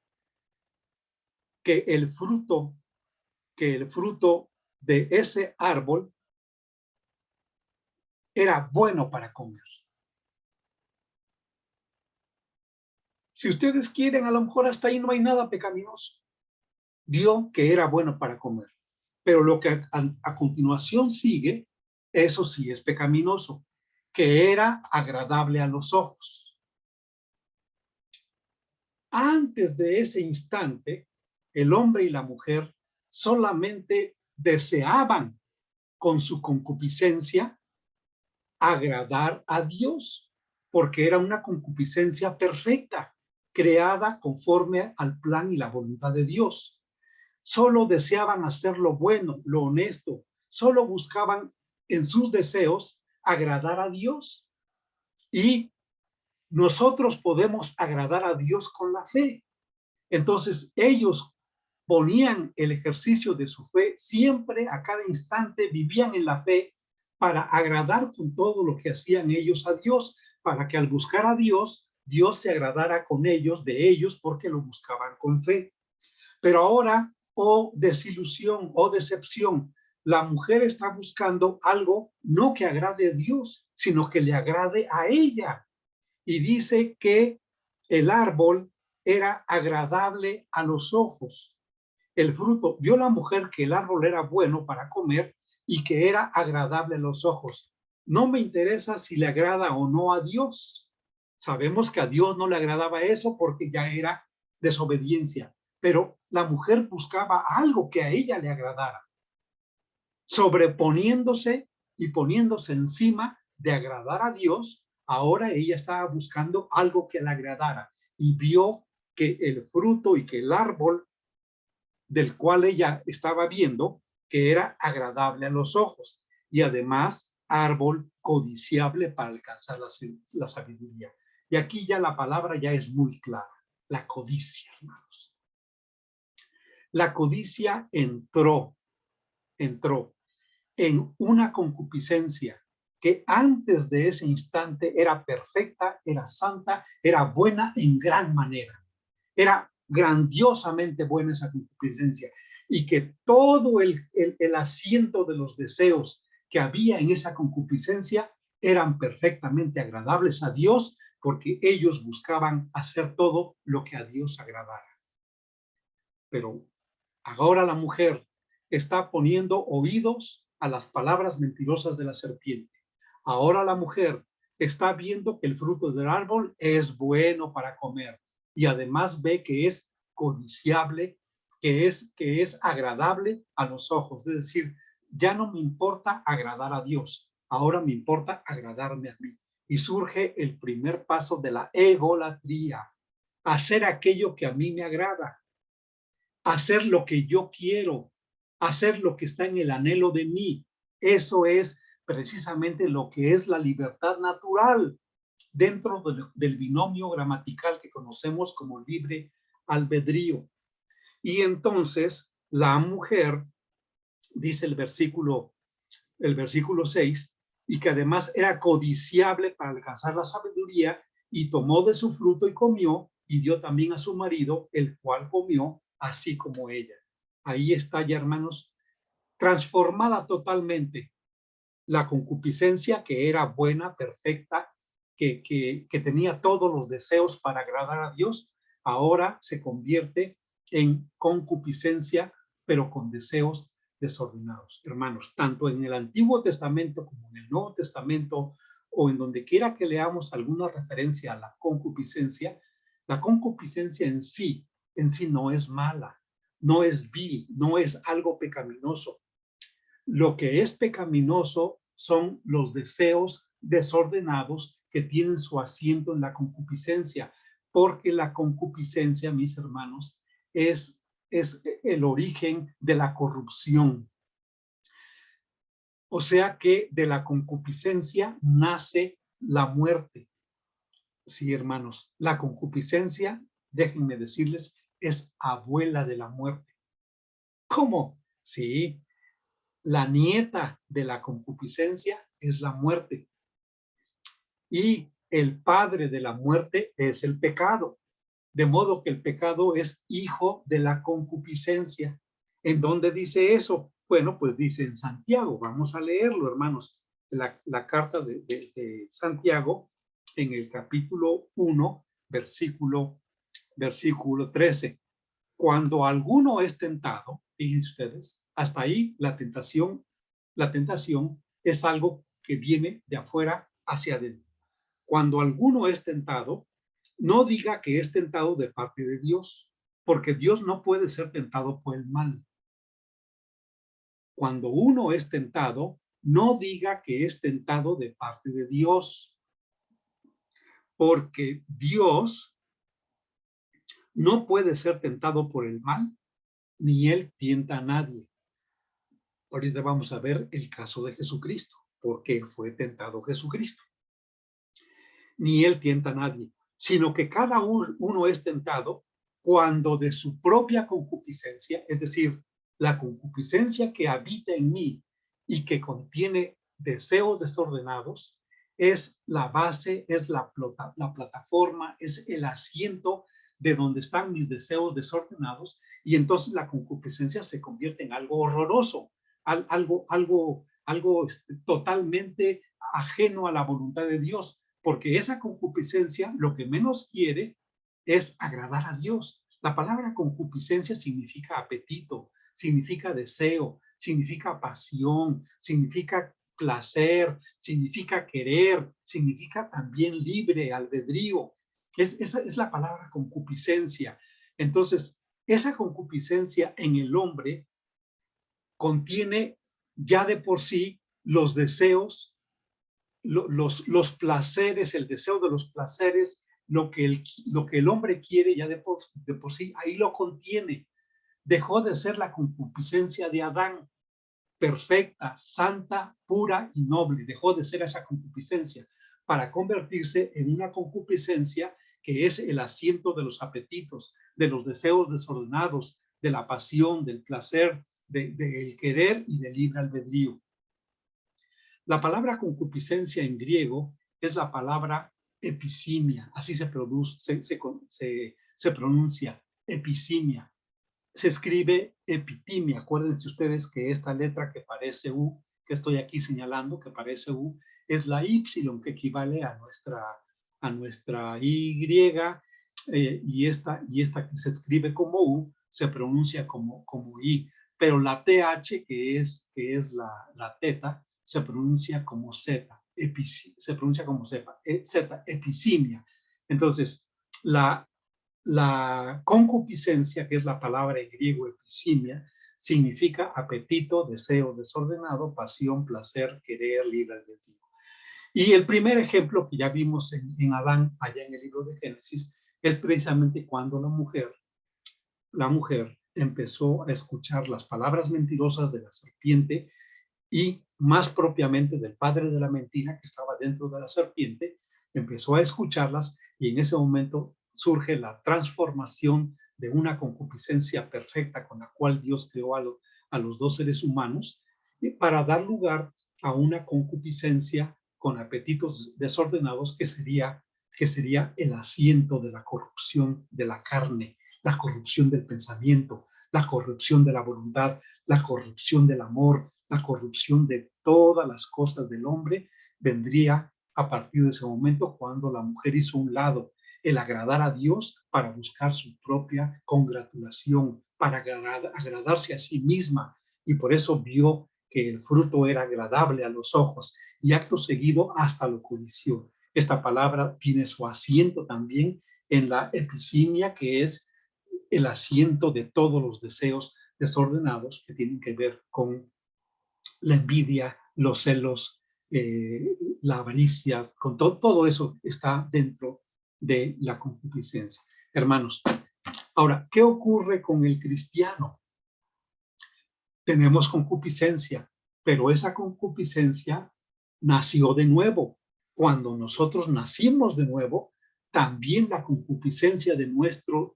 que el fruto de ese árbol era bueno para comer. Si ustedes quieren, a lo mejor hasta ahí no hay nada pecaminoso. Vio que era bueno para comer. Pero lo que a continuación sigue, eso sí es pecaminoso, que era agradable a los ojos. Antes de ese instante, el hombre y la mujer solamente deseaban con su concupiscencia agradar a Dios, porque era una concupiscencia perfecta, creada conforme al plan y la voluntad de Dios. Solo deseaban hacer lo bueno, lo honesto, solo buscaban en sus deseos agradar a Dios. Y nosotros podemos agradar a Dios con la fe. Entonces ellos ponían el ejercicio de su fe siempre, a cada instante, vivían en la fe para agradar con todo lo que hacían ellos a Dios, para que al buscar a Dios, Dios se agradara con ellos, de ellos, porque lo buscaban con fe. Pero ahora, oh desilusión, oh decepción, la mujer está buscando algo no que agrade a Dios, sino que le agrade a ella. Y dice que el árbol era agradable a los ojos. El fruto, vio la mujer que el árbol era bueno para comer y que era agradable a los ojos. No me interesa si le agrada o no a Dios. Sabemos que a Dios no le agradaba eso porque ya era desobediencia, pero la mujer buscaba algo que a ella le agradara, sobreponiéndose y poniéndose encima de agradar a Dios. Ahora ella estaba buscando algo que le agradara y vio que el fruto y que el árbol del cual ella estaba viendo que era agradable a los ojos y además árbol codiciable para alcanzar la sabiduría. Y aquí ya la palabra ya es muy clara, la codicia, hermanos. La codicia entró en una concupiscencia que antes de ese instante era perfecta, era santa, era buena en gran manera. Era grandiosamente buena esa concupiscencia y que todo el asiento de los deseos que había en esa concupiscencia eran perfectamente agradables a Dios porque ellos buscaban hacer todo lo que a Dios agradara. Pero ahora la mujer está poniendo oídos a las palabras mentirosas de la serpiente. Ahora la mujer está viendo que el fruto del árbol es bueno para comer y además ve que es codiciable, que es agradable a los ojos. Es decir, ya no me importa agradar a Dios, ahora me importa agradarme a mí. Y surge el primer paso de la egolatría, hacer aquello que a mí me agrada, hacer lo que yo quiero, hacer lo que está en el anhelo de mí. Eso es precisamente lo que es la libertad natural dentro del binomio gramatical que conocemos como libre albedrío. Y entonces la mujer, dice el versículo 6, y que además era codiciable para alcanzar la sabiduría, y tomó de su fruto y comió, y dio también a su marido, el cual comió, así como ella. Ahí está ya, hermanos, transformada totalmente la concupiscencia que era buena, perfecta, que tenía todos los deseos para agradar a Dios, ahora se convierte en concupiscencia, pero con deseos desordenados. Hermanos, tanto en el Antiguo Testamento como en el Nuevo Testamento, o en donde quiera que leamos alguna referencia a la concupiscencia en sí no es mala, no es vil, no es algo pecaminoso. Lo que es pecaminoso son los deseos desordenados que tienen su asiento en la concupiscencia, porque la concupiscencia, mis hermanos, es el origen de la corrupción. O sea que de la concupiscencia nace la muerte. Sí, hermanos, la concupiscencia, déjenme decirles, es abuela de la muerte. ¿Cómo? Sí, la nieta de la concupiscencia es la muerte. Y el padre de la muerte es el pecado. De modo que el pecado es hijo de la concupiscencia. ¿En dónde dice eso? Bueno, pues dice en Santiago. Vamos a leerlo, hermanos. La carta de Santiago en el capítulo 1, versículo 13. Cuando alguno es tentado, fíjense ustedes, hasta ahí la tentación es algo que viene de afuera hacia adentro. Cuando alguno es tentado, no diga que es tentado de parte de Dios, porque Dios no puede ser tentado por el mal. Cuando uno es tentado, no diga que es tentado de parte de Dios, porque Dios no puede ser tentado por el mal, ni él tienta a nadie. Ahorita vamos a ver el caso de Jesucristo, porque fue tentado Jesucristo. Ni él tienta a nadie, sino que cada uno es tentado cuando de su propia concupiscencia, es decir, la concupiscencia que habita en mí y que contiene deseos desordenados, es la base, es la plataforma, es el asiento de donde están mis deseos desordenados, y entonces la concupiscencia se convierte en algo horroroso, algo totalmente ajeno a la voluntad de Dios, porque esa concupiscencia lo que menos quiere es agradar a Dios. La palabra concupiscencia significa apetito, significa deseo, significa pasión, significa placer, significa querer, significa también libre albedrío. Esa es la palabra concupiscencia. Entonces, esa concupiscencia en el hombre contiene ya de por sí los deseos, los placeres, el deseo de los placeres, lo que el hombre quiere ya de por sí, ahí lo contiene. Dejó de ser la concupiscencia de Adán, perfecta, santa, pura y noble. Dejó de ser esa concupiscencia para convertirse en una concupiscencia que es el asiento de los apetitos, de los deseos desordenados, de la pasión, del placer, del querer y del libre albedrío. La palabra concupiscencia en griego es la palabra episimia, así se pronuncia, episimia. Se escribe epitimia. Acuérdense ustedes que esta letra que parece U, que estoy aquí señalando, que parece U, es la Y, que equivale a nuestra Y, y esta que se escribe como U, se pronuncia como I. Pero la TH, que es la teta, se pronuncia como Z, se pronuncia como Z, episimia. Entonces, la concupiscencia, que es la palabra en griego episimia, significa apetito, deseo desordenado, pasión, placer, querer, libre albedrío. Y el primer ejemplo que ya vimos en Adán, allá en el libro de Génesis, es precisamente cuando la mujer empezó a escuchar las palabras mentirosas de la serpiente y más propiamente del padre de la mentira que estaba dentro de la serpiente, empezó a escucharlas y en ese momento surge la transformación de una concupiscencia perfecta con la cual Dios creó a los dos seres humanos, para dar lugar a una concupiscencia con apetitos desordenados que sería el asiento de la corrupción de la carne, la corrupción del pensamiento, la corrupción de la voluntad, la corrupción del amor, la corrupción de todas las cosas del hombre, vendría a partir de ese momento cuando la mujer hizo un lado el agradar a Dios para buscar su propia congratulación, para agradarse a sí misma, y por eso vio que el fruto era agradable a los ojos y acto seguido hasta lo codició. Esta palabra tiene su asiento también en la episimia, que es el asiento de todos los deseos desordenados que tienen que ver con la envidia, los celos, la avaricia, con todo eso está dentro de la concupiscencia. Hermanos, ahora, ¿qué ocurre con el cristiano? Tenemos concupiscencia, pero esa concupiscencia nació de nuevo. Cuando nosotros nacimos de nuevo, también la concupiscencia de nuestro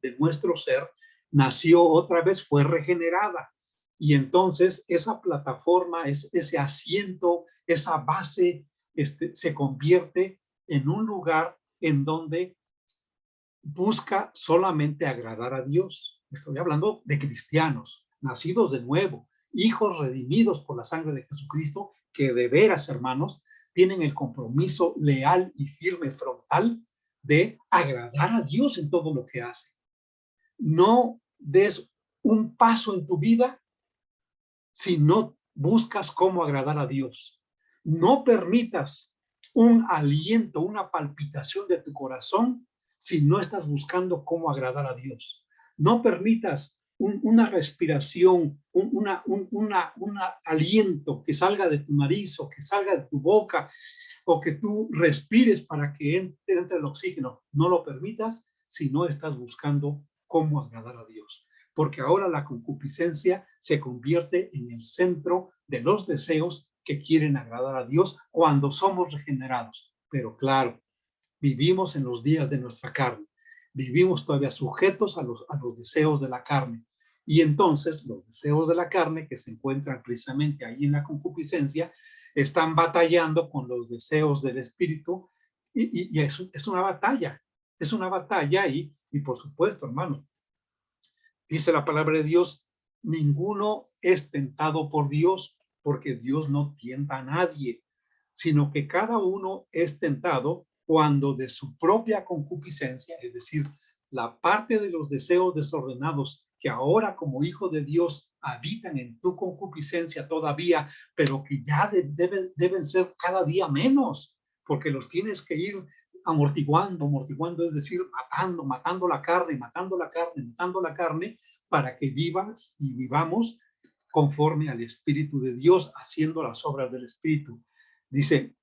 ser nació otra vez, fue regenerada. Y entonces esa plataforma, ese asiento, esa base, se convierte en un lugar en donde busca solamente agradar a Dios. Estoy hablando de cristianos, nacidos de nuevo, hijos redimidos por la sangre de Jesucristo, que de veras, hermanos, tienen el compromiso leal y firme frontal de agradar a Dios en todo lo que hace. No des un paso en tu vida si no buscas cómo agradar a Dios. No permitas un aliento, una palpitación de tu corazón si no estás buscando cómo agradar a Dios. No permitas una respiración, un aliento que salga de tu nariz o que salga de tu boca o que tú respires para que entre el oxígeno. No lo permitas si no estás buscando cómo agradar a Dios. Porque ahora la concupiscencia se convierte en el centro de los deseos que quieren agradar a Dios cuando somos regenerados. Pero claro, vivimos en los días de nuestra carne. Vivimos todavía sujetos a los deseos de la carne. Y entonces los deseos de la carne, que se encuentran precisamente ahí en la concupiscencia, están batallando con los deseos del espíritu y es una batalla. Es una batalla y por supuesto, hermanos, dice la palabra de Dios, ninguno es tentado por Dios, porque Dios no tienta a nadie, sino que cada uno es tentado cuando de su propia concupiscencia, es decir, la parte de los deseos desordenados que ahora como hijo de Dios habitan en tu concupiscencia todavía, pero que ya deben ser cada día menos, porque los tienes que ir amortiguando, es decir, matando la carne, para que vivas y vivamos conforme al Espíritu de Dios, haciendo las obras del Espíritu. Dice,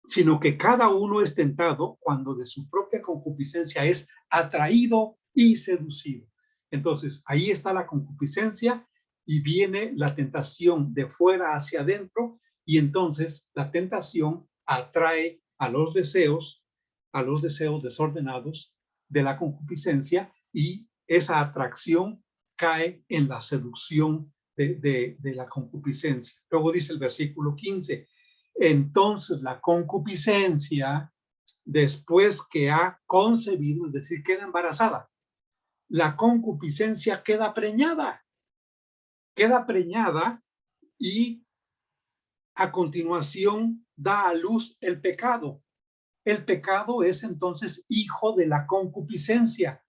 sino que cada uno es tentado cuando de su propia concupiscencia es atraído y seducido. Entonces, ahí está la concupiscencia y viene la tentación de fuera hacia adentro y entonces la tentación atrae a los deseos desordenados de la concupiscencia y esa atracción cae en la seducción de la concupiscencia. Luego dice el versículo 15, entonces la concupiscencia, después que ha concebido, es decir, queda embarazada, la concupiscencia queda preñada y a continuación da a luz el pecado. El pecado es entonces hijo de la concupiscencia.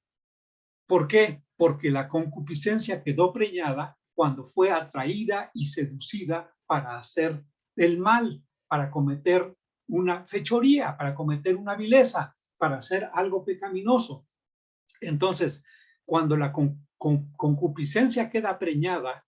¿Por qué? Porque la concupiscencia quedó preñada cuando fue atraída y seducida para hacer el mal, para cometer una fechoría, para cometer una vileza, para hacer algo pecaminoso. Entonces, cuando la concupiscencia queda preñada,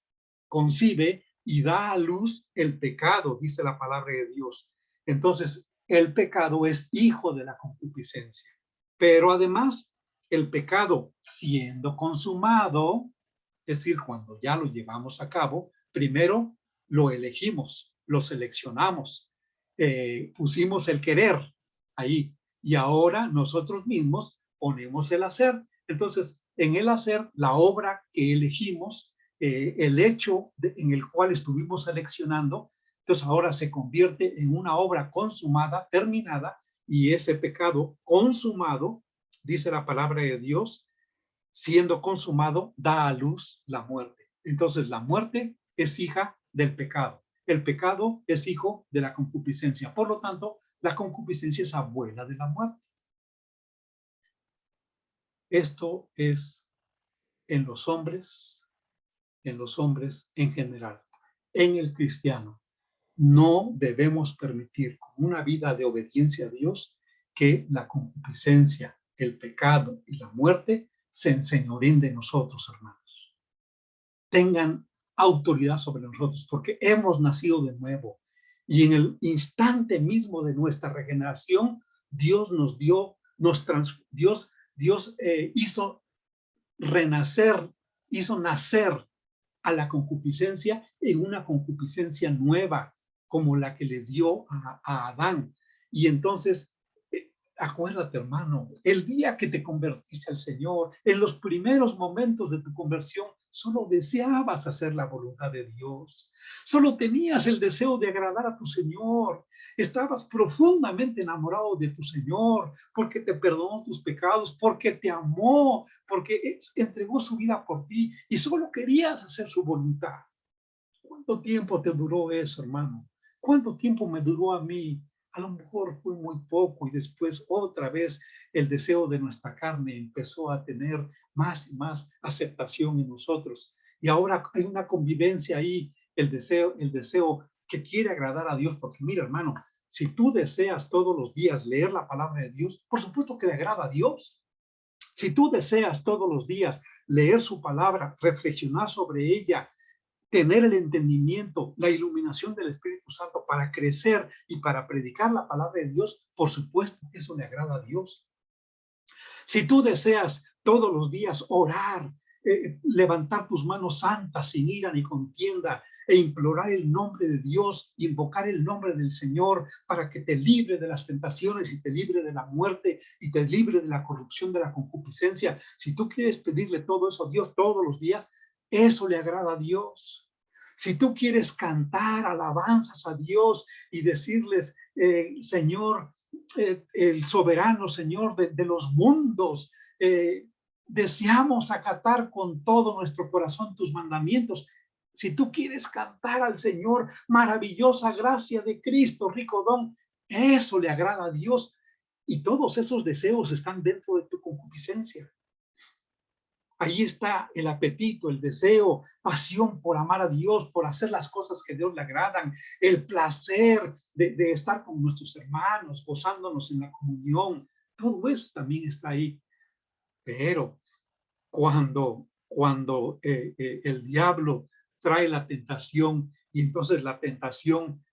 concibe y da a luz el pecado, dice la palabra de Dios. Entonces, el pecado es hijo de la concupiscencia. Pero además, el pecado siendo consumado, es decir, cuando ya lo llevamos a cabo, primero lo elegimos, lo seleccionamos, pusimos el querer ahí y ahora nosotros mismos ponemos el hacer. Entonces, en el hacer, la obra que elegimos, el hecho en el cual estuvimos seleccionando, entonces ahora se convierte en una obra consumada, terminada, y ese pecado consumado, dice la palabra de Dios, siendo consumado, da a luz la muerte. Entonces la muerte es hija del pecado. El pecado es hijo de la concupiscencia. Por lo tanto, la concupiscencia es abuela de la muerte. Esto es en los hombres en general. En el cristiano, no debemos permitir con una vida de obediencia a Dios que la concupiscencia, el pecado y la muerte se enseñoreen de nosotros, hermanos. Tengan autoridad sobre nosotros porque hemos nacido de nuevo y en el instante mismo de nuestra regeneración, Dios nos dio, Dios hizo renacer, hizo nacer a la concupiscencia en una concupiscencia nueva, como la que le dio a Adán. Y entonces, acuérdate, hermano, el día que te convertiste al Señor, en los primeros momentos de tu conversión, solo deseabas hacer la voluntad de Dios. Solo tenías el deseo de agradar a tu Señor. Estabas profundamente enamorado de tu Señor, porque te perdonó tus pecados, porque te amó, porque entregó su vida por ti y solo querías hacer su voluntad. ¿Cuánto tiempo te duró eso, hermano? ¿Cuánto tiempo me duró a mí? A lo mejor fue muy poco y después otra vez el deseo de nuestra carne empezó a tener más y más aceptación en nosotros. Y ahora hay una convivencia ahí, el deseo que quiere agradar a Dios, porque mira, hermano, Si tú deseas todos los días leer la palabra de Dios, por supuesto que le agrada a Dios. Si tú deseas todos los días leer su palabra, reflexionar sobre ella, tener el entendimiento, la iluminación del Espíritu Santo para crecer y para predicar la palabra de Dios, por supuesto que eso le agrada a Dios. Si tú deseas todos los días orar, levantar tus manos santas sin ira ni contienda e implorar el nombre de Dios, invocar el nombre del Señor para que te libre de las tentaciones y te libre de la muerte y te libre de la corrupción, de la concupiscencia. Si tú quieres pedirle todo eso a Dios todos los días, eso le agrada a Dios. Si tú quieres cantar alabanzas a Dios y decirles, Señor, el soberano Señor de los mundos, deseamos acatar con todo nuestro corazón tus mandamientos. Si tú quieres cantar al Señor, maravillosa gracia de Cristo, rico don, eso le agrada a Dios. Y todos esos deseos están dentro de tu concupiscencia. Ahí está el apetito, el deseo, pasión por amar a Dios, por hacer las cosas que a Dios le agradan, el placer de estar con nuestros hermanos, gozándonos en la comunión. Todo eso también está ahí. Pero cuando el diablo trae la tentación y entonces la tentación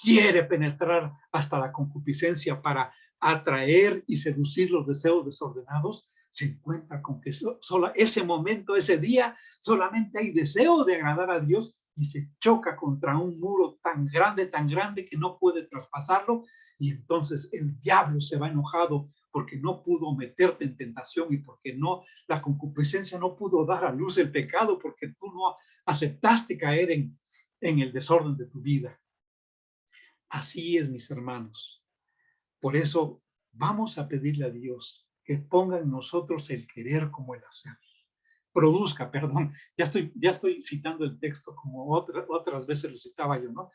quiere penetrar hasta la concupiscencia para atraer y seducir los deseos desordenados, se encuentra con que solo ese momento, ese día, solamente hay deseo de agradar a Dios y se choca contra un muro tan grande que no puede traspasarlo, y entonces el diablo se va enojado porque no pudo meterte en tentación y porque no, la concupiscencia no pudo dar a luz el pecado porque tú no aceptaste caer en el desorden de tu vida. Así es, mis hermanos. Por eso vamos a pedirle a Dios que ponga en nosotros el querer como el hacer. Produzca, perdón, ya estoy citando el texto como otras veces lo citaba yo, ¿no?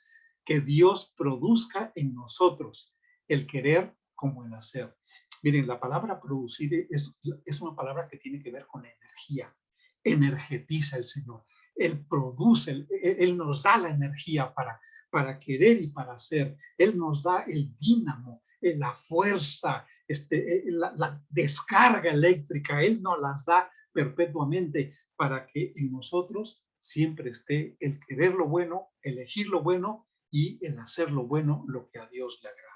Que Dios produzca en nosotros el querer como el hacer. Miren, la palabra producir es una palabra que tiene que ver con la energía. Energetiza el Señor. Él produce, Él nos da la energía para querer y para hacer. Él nos da el dínamo, la fuerza, la descarga eléctrica. Él nos las da perpetuamente para que en nosotros siempre esté el querer lo bueno, elegir lo bueno y el hacer lo bueno, lo que a Dios le agrada.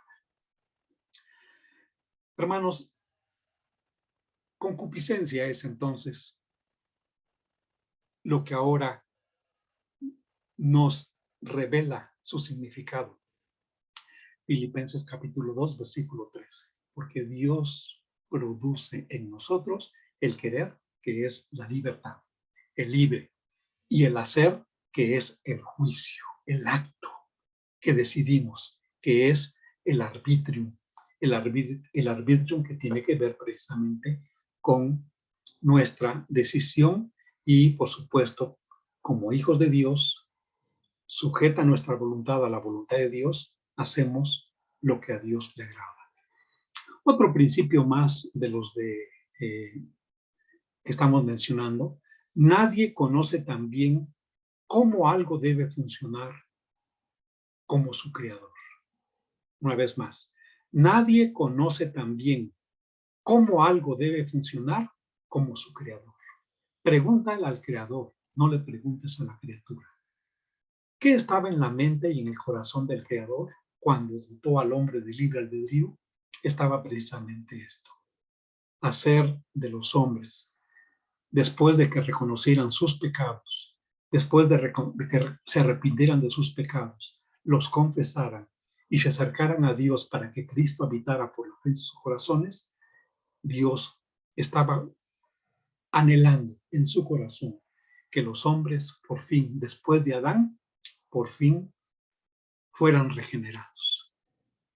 Hermanos, concupiscencia es entonces lo que ahora nos revela su significado. Filipenses capítulo 2, versículo 13. Porque Dios produce en nosotros el querer, que es la libertad, el libre, y el hacer, que es el juicio, el acto que decidimos, que es el arbitrium, el arbitrium que tiene que ver precisamente con nuestra decisión y, por supuesto, como hijos de Dios, sujeta nuestra voluntad a la voluntad de Dios, hacemos lo que a Dios le agrada. Otro principio más de los que estamos mencionando: nadie conoce tan bien cómo algo debe funcionar como su creador. Una vez más, nadie conoce tan bien cómo algo debe funcionar como su creador. Pregúntale al creador, no le preguntes a la criatura. ¿Qué estaba en la mente y en el corazón del creador cuando dotó al hombre de libre albedrío? Estaba precisamente esto: hacer de los hombres, después de que reconocieran sus pecados, después de que se arrepintieran de sus pecados, los confesaran y se acercaran a Dios para que Cristo habitara por la fe en sus corazones, Dios estaba anhelando en su corazón que los hombres por fin, después de Adán, por fin fueran regenerados,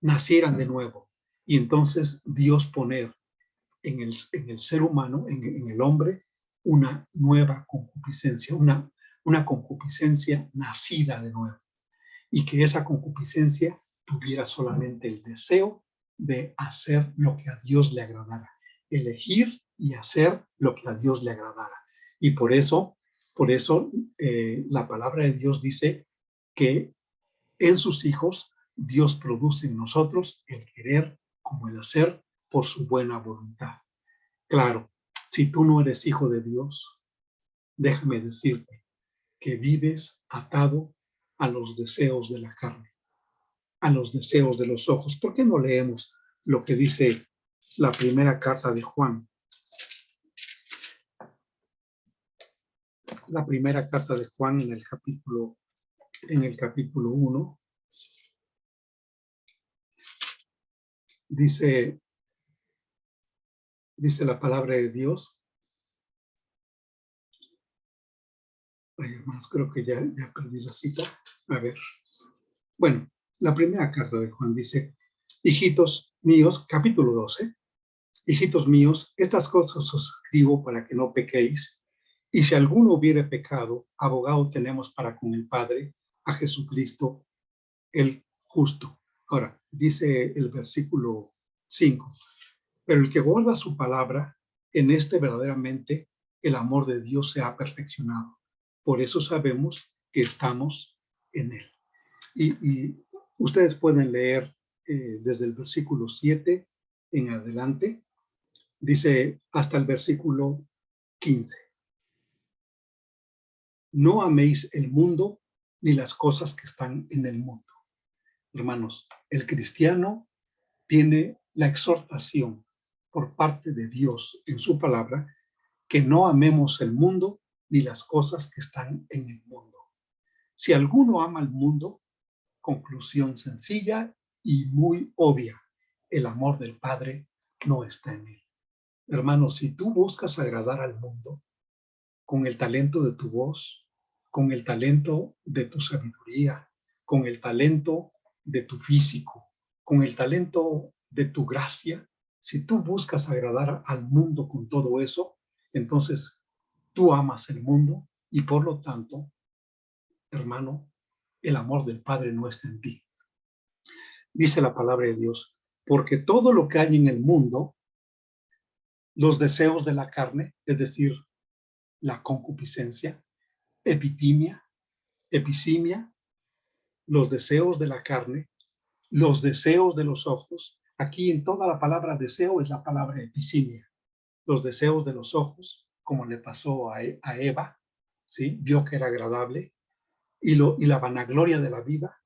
nacieran de nuevo, y entonces Dios poner en el ser humano, en el hombre, una nueva concupiscencia, una concupiscencia nacida de nuevo, y que esa concupiscencia tuviera solamente el deseo de hacer lo que a Dios le agradara, elegir y hacer lo que a Dios le agradara. Y por eso la palabra de Dios dice que en sus hijos Dios produce en nosotros el querer como el hacer por su buena voluntad. Claro, si tú no eres hijo de Dios, déjame decirte que vives atado a los deseos de la carne, a los deseos de los ojos. ¿Por qué no leemos lo que dice la primera carta de Juan? La primera carta de Juan en el capítulo 1, dice la palabra de Dios. Ay, hermanos, creo que ya perdí la cita. A ver. Bueno, la primera carta de Juan dice, hijitos míos, capítulo 12, hijitos míos, estas cosas os escribo para que no pequéis, y si alguno hubiere pecado, abogado tenemos para con el Padre, a Jesucristo, el justo. Ahora, dice el versículo 5, pero el que guarda su palabra, en este verdaderamente el amor de Dios se ha perfeccionado. Por eso sabemos que estamos en él. Y ustedes pueden leer desde el versículo 7 en adelante, dice hasta el versículo 15. No améis el mundo ni las cosas que están en el mundo. Hermanos, el cristiano tiene la exhortación por parte de Dios en su palabra que no amemos el mundo ni las cosas que están en el mundo. Si alguno ama el mundo, conclusión sencilla y muy obvia, el amor del Padre no está en él. Hermanos, si tú buscas agradar al mundo con el talento de tu voz, con el talento de tu sabiduría, con el talento de tu físico, con el talento de tu gracia, si tú buscas agradar al mundo con todo eso, entonces tú amas el mundo y por lo tanto, hermano, el amor del Padre no está en ti. Dice la palabra de Dios, porque todo lo que hay en el mundo, los deseos de la carne, es decir, la concupiscencia, epitimia, episimia, los deseos de la carne, los deseos de los ojos. Aquí en toda la palabra deseo es la palabra episimia. Los deseos de los ojos, como le pasó a Eva, ¿sí? Vio que era agradable, y la vanagloria de la vida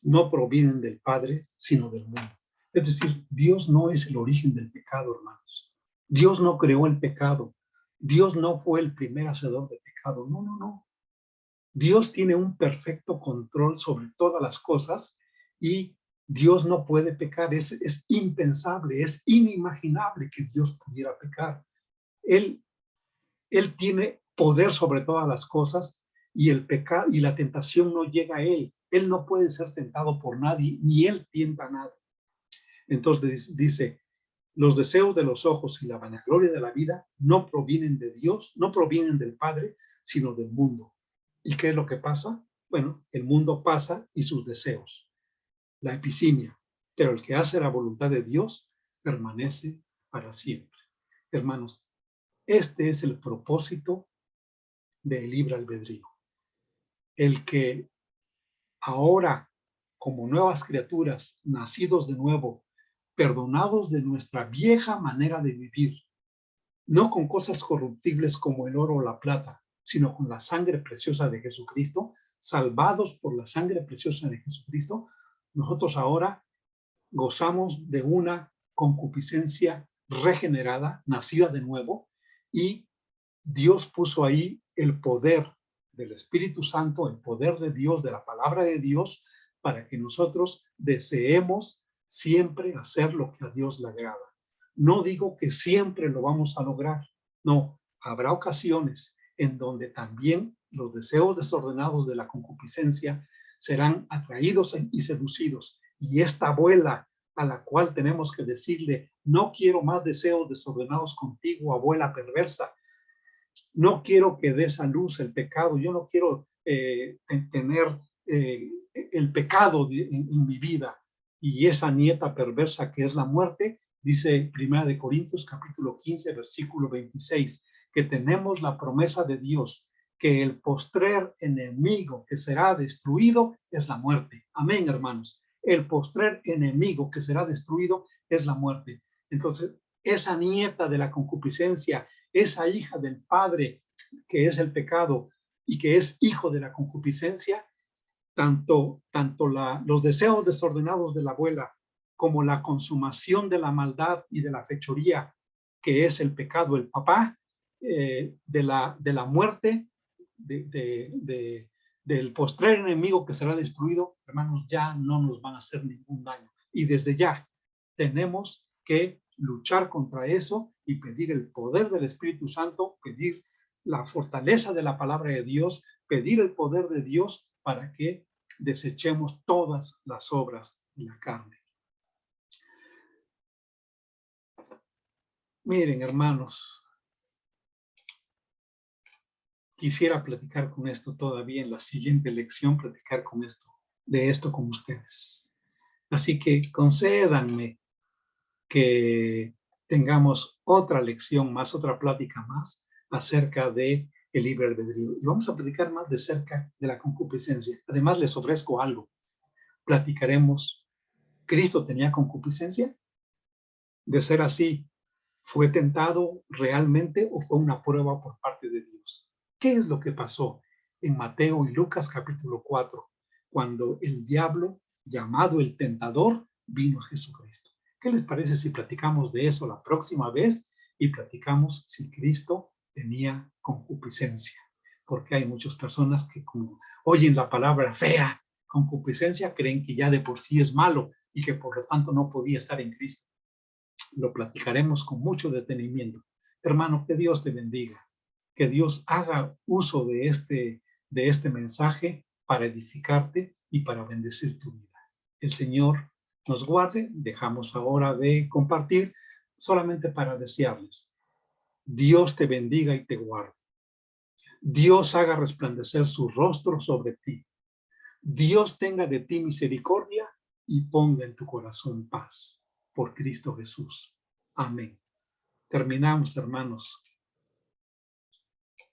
no provienen del Padre, sino del mundo. Es decir, Dios no es el origen del pecado, hermanos. Dios no creó el pecado. Dios no fue el primer hacedor de pecado. No, no, no. Dios tiene un perfecto control sobre todas las cosas y Dios no puede pecar. Es impensable, es inimaginable que Dios pudiera pecar. Él tiene poder sobre todas las cosas y el pecado y la tentación no llega a él. Él no puede ser tentado por nadie, ni él tienta a nadie. Entonces dice, los deseos de los ojos y la vanagloria de la vida no provienen de Dios, no provienen del Padre, sino del mundo. ¿Y qué es lo que pasa? Bueno, el mundo pasa y sus deseos, la episimia, pero el que hace la voluntad de Dios permanece para siempre. Hermanos, este es el propósito del libre albedrío. El que ahora, como nuevas criaturas, nacidos de nuevo, perdonados de nuestra vieja manera de vivir, no con cosas corruptibles como el oro o la plata, sino con la sangre preciosa de Jesucristo, salvados por la sangre preciosa de Jesucristo, nosotros ahora gozamos de una concupiscencia regenerada, nacida de nuevo, y Dios puso ahí el poder del Espíritu Santo, el poder de Dios, de la palabra de Dios, para que nosotros deseemos siempre hacer lo que a Dios le agrada. No digo que siempre lo vamos a lograr, no, habrá ocasiones en donde también los deseos desordenados de la concupiscencia serán atraídos y seducidos, y esta abuela a la cual tenemos que decirle, no quiero más deseos desordenados contigo, abuela perversa, no quiero que des a luz el pecado, yo no quiero tener el pecado en mi vida. Y esa nieta perversa que es la muerte, dice 1 Corintios capítulo 15, versículo 26, que tenemos la promesa de Dios, que el postrer enemigo que será destruido es la muerte. Amén, hermanos. el postrer enemigo que será destruido es la muerte. Entonces, esa nieta de la concupiscencia, esa hija del padre que es el pecado y que es hijo de la concupiscencia, tanto los deseos desordenados de la abuela como la consumación de la maldad y de la fechoría, que es el pecado, el papá, de la muerte, del postrer enemigo que será destruido, hermanos, ya no nos van a hacer ningún daño. Y desde ya tenemos que luchar contra eso y pedir el poder del Espíritu Santo, pedir la fortaleza de la palabra de Dios, pedir el poder de Dios para que desechemos todas las obras de la carne. Miren, hermanos, quisiera platicar con esto todavía en la siguiente lección, platicar de esto con ustedes. Así que concédanme que tengamos otra lección más, otra plática más acerca de el libre albedrío. Y vamos a platicar más de cerca de la concupiscencia. Además, les ofrezco algo. Platicaremos, ¿Cristo tenía concupiscencia? De ser así, ¿fue tentado realmente o fue una prueba por parte de Dios? ¿Qué es lo que pasó en Mateo y Lucas capítulo 4, cuando el diablo, llamado el tentador, vino a Jesucristo? ¿Qué les parece si platicamos de eso la próxima vez y platicamos si Cristo tenía concupiscencia? Porque hay muchas personas que como oyen la palabra fea, concupiscencia, creen que ya de por sí es malo y que por lo tanto no podía estar en Cristo. Lo platicaremos con mucho detenimiento. Hermano, que Dios te bendiga, que Dios haga uso de este mensaje para edificarte y para bendecir tu vida. El Señor nos guarde. Dejamos ahora de compartir solamente para desearles. Dios te bendiga y te guarde. Dios haga resplandecer su rostro sobre ti. Dios tenga de ti misericordia y ponga en tu corazón paz. Por Cristo Jesús. Amén. Terminamos, hermanos.